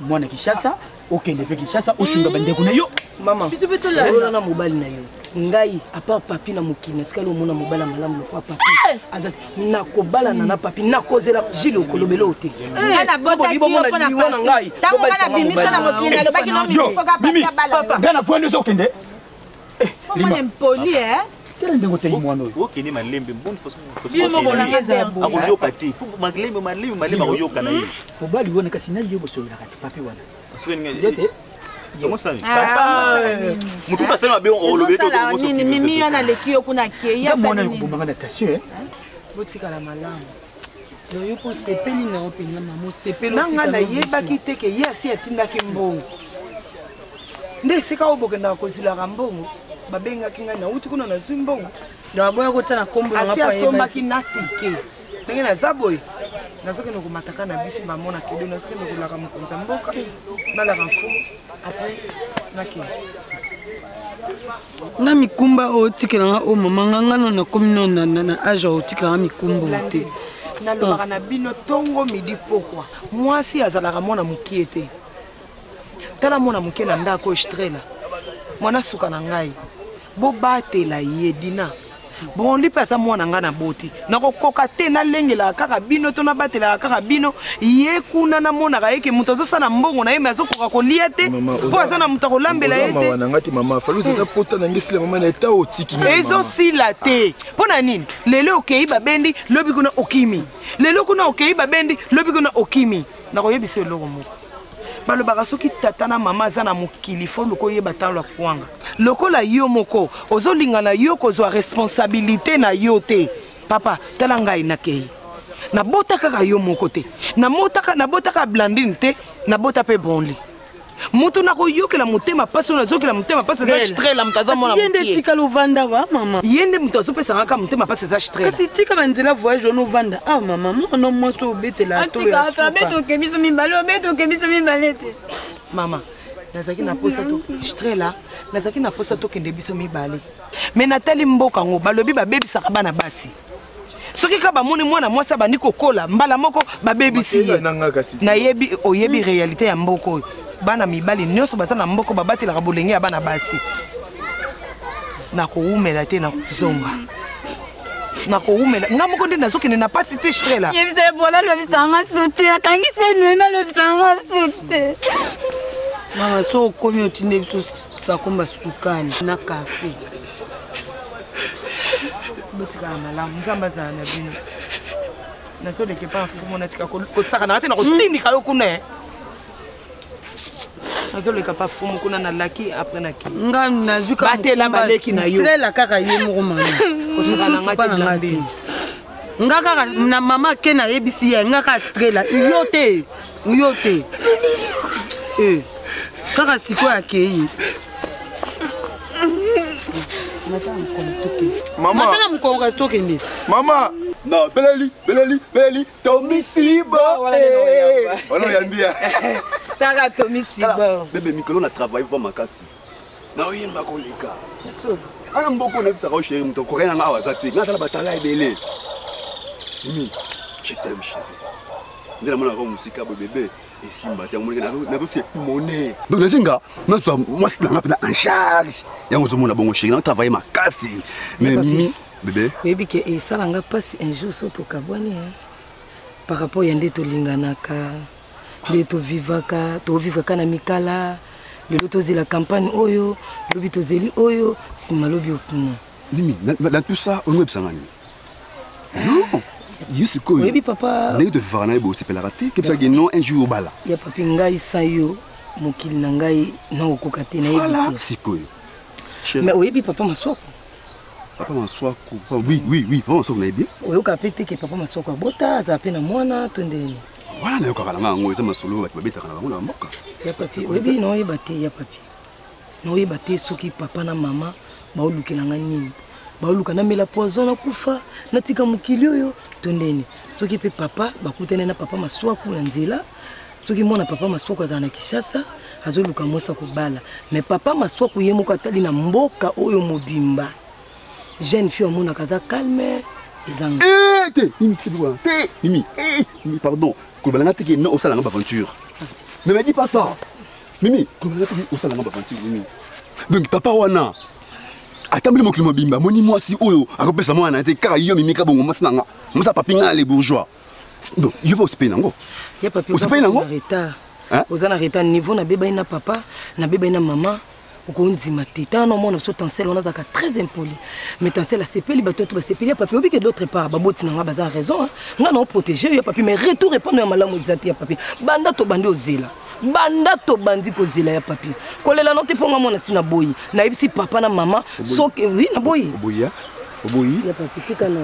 mwana Kishasa okende pe Kishasa osinga bandeko na yo mama biso beto la na mobali na yo ngai apa papi na mukina tikalo mona mobala malamu lokwa papi azati na kobala na papi na kozela jilo kolobelo te ana bota ki mona na ngai tango kana bimisa na mokina lo baki no mi foka papi abala ngana point zo kende lima poli tele ndengo te mwana oyo okeni malembe mboni fosi bimo bonakeza akoyoka te fu malembe akoyoka na ye mobali wona kasi na yo bosola kati papi wana yote papa mutu basema be on lobe to nini mimi yana lekio kuna ke ya mwana ngomanga na tasio botika la malamu yo ko sepeli na openya mamo sepeli nanga na yebaki te ke yasi atindaki mbongo nde sika obokenda kozila mbongo babengaki ngai na uti kuna na zwi mbongo na boya kotana kombo na ngapa asombaki na tike ndenge na zaboy nazokende komataka na bisi bamona kedo nazokende kolaka mokonza mboka nalaka mfumu après nake na mikumba otikelanga o mama nganga na komino na aja otikelanga mikumba te nalobaka na bino tongo midi pokwa mwasi azalaka mwana mokie te tala mwana mokie na ndako estrela mwana suka na ngai bobatela ye dina bondi mpe aza mwana ngai na boti nakokoka te nalengela kaka bino to nabatela kaka bino ye kuna namonaka yeke moto azosala mbongo na ye me azokoka kolia te mpo aza na moto akolambela ye te ezosila te mpo na nini lelo okei babendi lobi kuna okimi lelo kuna okei babendi lobi kuna okimi nakoyebisa eloko moko balobaka soki tata na mama aza na mokili fo loko oyeba ntango ya kwanga lokola yo moko ozolingana yo kozwa responsabilité na yo te papa tala ngai nakei nabota kaka yo moko te nabotaka blandine te nabota mpe bonli mutu nakoyokela motema pasi oyo nazokela motema pasi eza strela moto aza mwana yende tikala ovanda wa mama yende moto azopesanga kaka motema pasi eza strela kasi tika banzela voyage ono ovanda ah mama mwana mwasi obetela atoke biso mibale obetoke biso mibale te mama nazalaki na posa to strela nazalaki na posa tokende biso mibale me natali mboka ngo balobi babebisaka bana basi soki ka bamoni mwana mwasi abandi kokola mbala moko babebisi ye nayebi oyebi réalité ya mboka oyo bana mibali nyonso baza na mboko babatelaka bolenge ya bana basi nakowumela te na kozonga nakowumela nga moko nde nazokende na pasi te strela yebisa bola lobisanga sute akangisi enena lobisanga sute mama so okomi otinde biso sakomba sukani na kafe botikala malamu nzambe azala na bino nazoleke mpa mfumu natika kosakana te na kotindika yo kuna nazoleka pa fumu kuna na laki après na ki nga nazwi ka batela baleki na yo strela kaka ye moko mama osakana ngati blandi nga kaka na mama ke na yebisi ya nga ka strela yo te kaka siko ya kei Mama. Matana mko resto kende. Mama. No, beleli, Tomisiba. Wana yambia. Taka Tomisiba. Bébé Mikolo na travaillé vraiment makasi. Na oyemba koleka. Ana mboko na bisa ko chéri muto ko kana ngawa zate. Ngata la batala ebele. Mimi, je t'aime chéri. Ndela mona ko musika bébé. Et Simba, tu as monnaie. Donc, les gars, nous sommes en charge. Il y a un bon chéri, on travaille ma casse. Mais Mimi, bébé. Oui, et ça, on a passé un jour sur le cabane. Par rapport à Yande Linganaka, de vivaka, to vivaka na mikala, le lotozi la campagne oyo, le bitozeli oyo, si malobi okuna. Mimi, dans tout ça, on est besoin. Non. Yusi ko. Oui, papa. Ndenge to vivaka na yebo sepela raté, que ça non un jour au bala. Ya papi ngai sa yo, mokili na ngai na okoka te na yebi. Voilà, sikoyo. Mais oyebi papa maswako. Papa maswako. Oui, papa maswako na yebi. Oyoka pete ke papa maswako bota, za pe na mwana tonde. Voilà na yoka kala ngo eza masolo ba babeta kana ngo na mboka. Ya papi, oyebi no yeba te ya papi. naoyeba te soki papa na mama baolukelanga nini baoluka namela poison nakufa natika mokili oyo to ndeni soki mpe papa bakutane na papa maswaku na nzela soki mwana papa maswaku azala na Kinshasa azoluka mwasi akobala mais papa maswaku ye moko atali na mboka oyo mobimba jeune fille amonaka aza calme ezanga Mimi, pardon. Kolbalanga teke non au salanga aventure. Ne me dis pas ça. Mimi, kolbalanga teke au salanga aventure Mimi. Donc papa wana atambeli mokili mobimba moni mwasi oyo akopesa mwana te kaka yo Mimi ka bongo mwasi nanga. Mwasi papinga les bourgeois. Donc yo pas osipena ngo. Ya papi osipena ngo. Ozana retard niveau na beba ina papa na beba ina mama. Okondima te tana mona so tancel on a très impoli mais tancel a sepeli bato to ba sepeli papi obi que d'autre part baboti na baza raison nga na protéger ya papi mais retour répondre ya malamu ezati ya papi banda to bandi ozela banda to bandi ko zela ya papi kolela no te ponga mona sina boyi na ibisi papa na mama so que oui na boyi oboyi ya papi tika na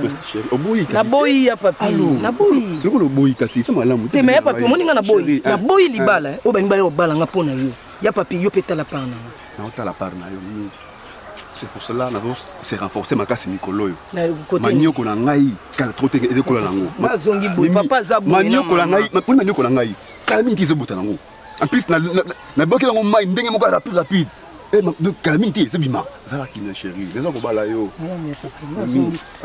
oboyi na boyi ya papi na boyi loko boyi kasi ça malamu te mais ya papi moninga na boyi libala o bani ba yo bala nga pona yo ya papi yo peta la parna c'est pour cela que nous se renforcer ma casse Mikolo. Manioko na ngai ka trop te de kola nango. Mazongi boy papa zabu. Manioko na ngai, manioko na ngai. Kala mingi ze buta nango. En plus na boki nango mai ndenge moko rapide. Eh de kala mingi ze bima. Zala ki na chérie. Déjà ko bala yo.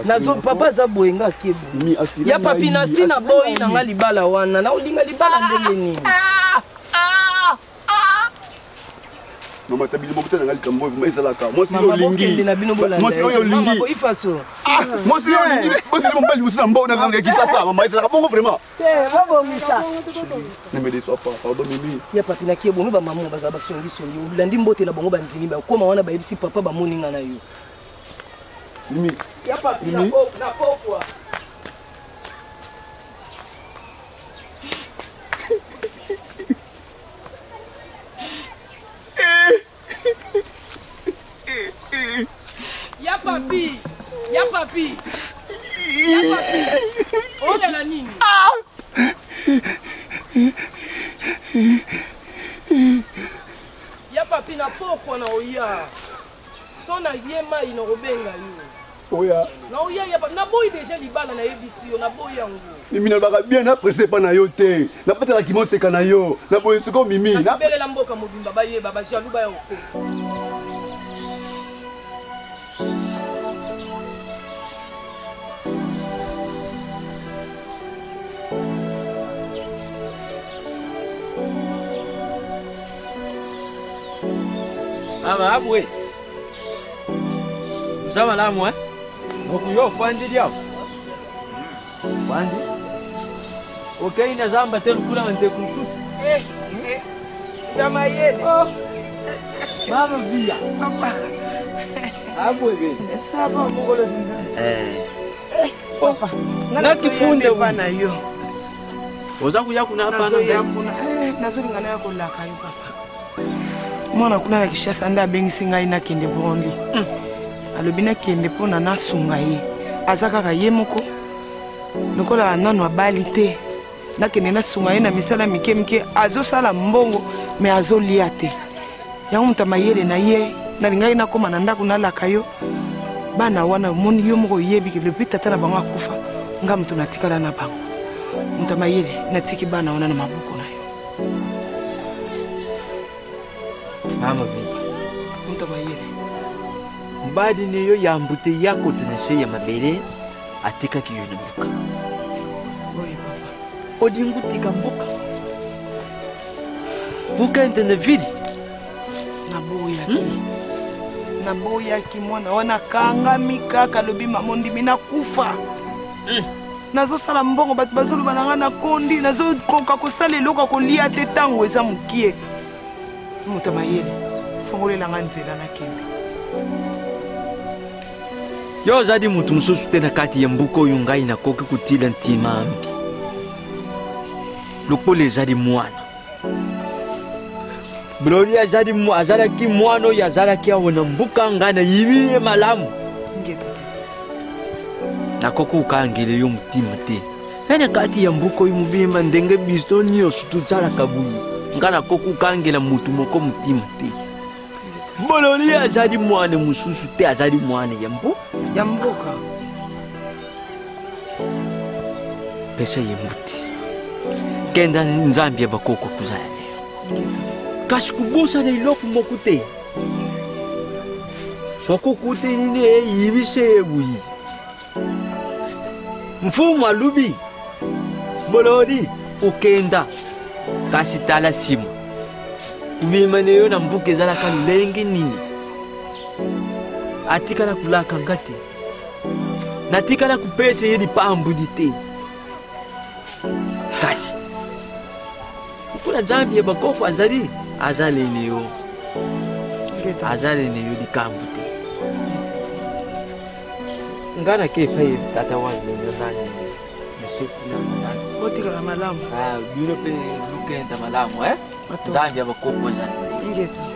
Nazo papa zabu enga kebo. Ya papi na sina boy na ngali bala wana. Na olinga libala ndenge ni. Mama tabili mo kutana ngali kambo mais ça la ka moi si yo lingi moi si yo lingi ifaso moi si yo lingi moi si mo mbali musina mbo na nganga ki sasa mama ça ka bongo vraiment babo misa ne me déçois pas pardon Mimi ya papi na kiebo mi ba maman baza ba songi songi ulandi mbote la bongo banzini ba koma wana ba yebisi papa ba moninga na yo Mimi ya papi na pokwa Ya papi, ya papi, ya papi. Oh la nini? Ya papi na pokwa na oya. Tona yema ina robenga yo. Oya. Na oya ya papi na boy déjà libala na yebisi yo na boy yango. Mimi na baka bien apprécié pa na yo te. Na pata la kimo seka na yo. Na boy suko Mimi. Na bele la mboka mobimba ba ye baba jalou ba yo. Ama abwe. Usama lamu Ngokuyo fandi dia. Fandi. Okay na zamba telu kula ngante kususu. Dama yele. Mama via. Papa. Abwe ge. Saba mugolo zinza. Papa. Na kifunde bana yo. Oza kuya kuna hapa na. Nazo lingana yako la kayo papa. Mwana kuna na Kinshasa nda bengisi ngai na kende Burundi. Alobi na kende pona na sunga ye. Azaka ka ye moko. Nokola nanu abali te. Na kende na sunga ye na misala mike mike azo sala mbongo me azo lia te. Yango mutama yele na ye na lingai na koma na ndako na laka yo. Bana wana moni yo moko yebi ke lepi tata na bango akufa. Nga mtu natikala na bango. Mutama yele natiki bana wana na mabuko na yo. Mama vi. Mutama yele. Mbadi niyo yambute yako tunashe ya mabele atika kiyo na mbuka. Oye papa. Odingu tika mbuka. Buka entene vidi. Naboya ki. Naboya ki mwana wana kanga mikaka lobi mamondi mina kufa. Nazo sala mbongo batu bazolu bananga na kondi nazo koka kosala eloko kolia te tango eza mukie. Mutama yele. Fongolela nganzela na kembe. Yo zadi mutu mususu tena kati ya mbuko yungai na koki kutila ntima ambi. Lukole zadi mwana. Broni ya zadi azala ki mwano ya zala ki awona mbuka ngana yimiye malamu. Na koko ukangile yo mutima te. Nana kati ya mbuko yumubimba ndenge bistoni yo sutu zala kabuyu. Ngana koko ukangila mutu moko mutima te. Bololi azali mwana mususu te azali mwana ya mboka. Pesa yembuti. Kenda nzambi ya bakoko kuzala leo. Kasi kubosa na iloko moko te. Soko kute nini yibise ebuyi. Mfumu alubi. Bololi ukenda. Kasi tala simu. Kubimane yo na mbuke zala kalenge nini. Atikala kulaka ngate. Natikala kupese yedi pambudi te. Kasi. Kuna jambi ya bakoko azali. Azali neyo. Azali neyo di kambute. Ngana kepa tata wangu nani. Otika la malamu. Yule pe lukenda malamu Zambi ya bakoko azali. Ingeta.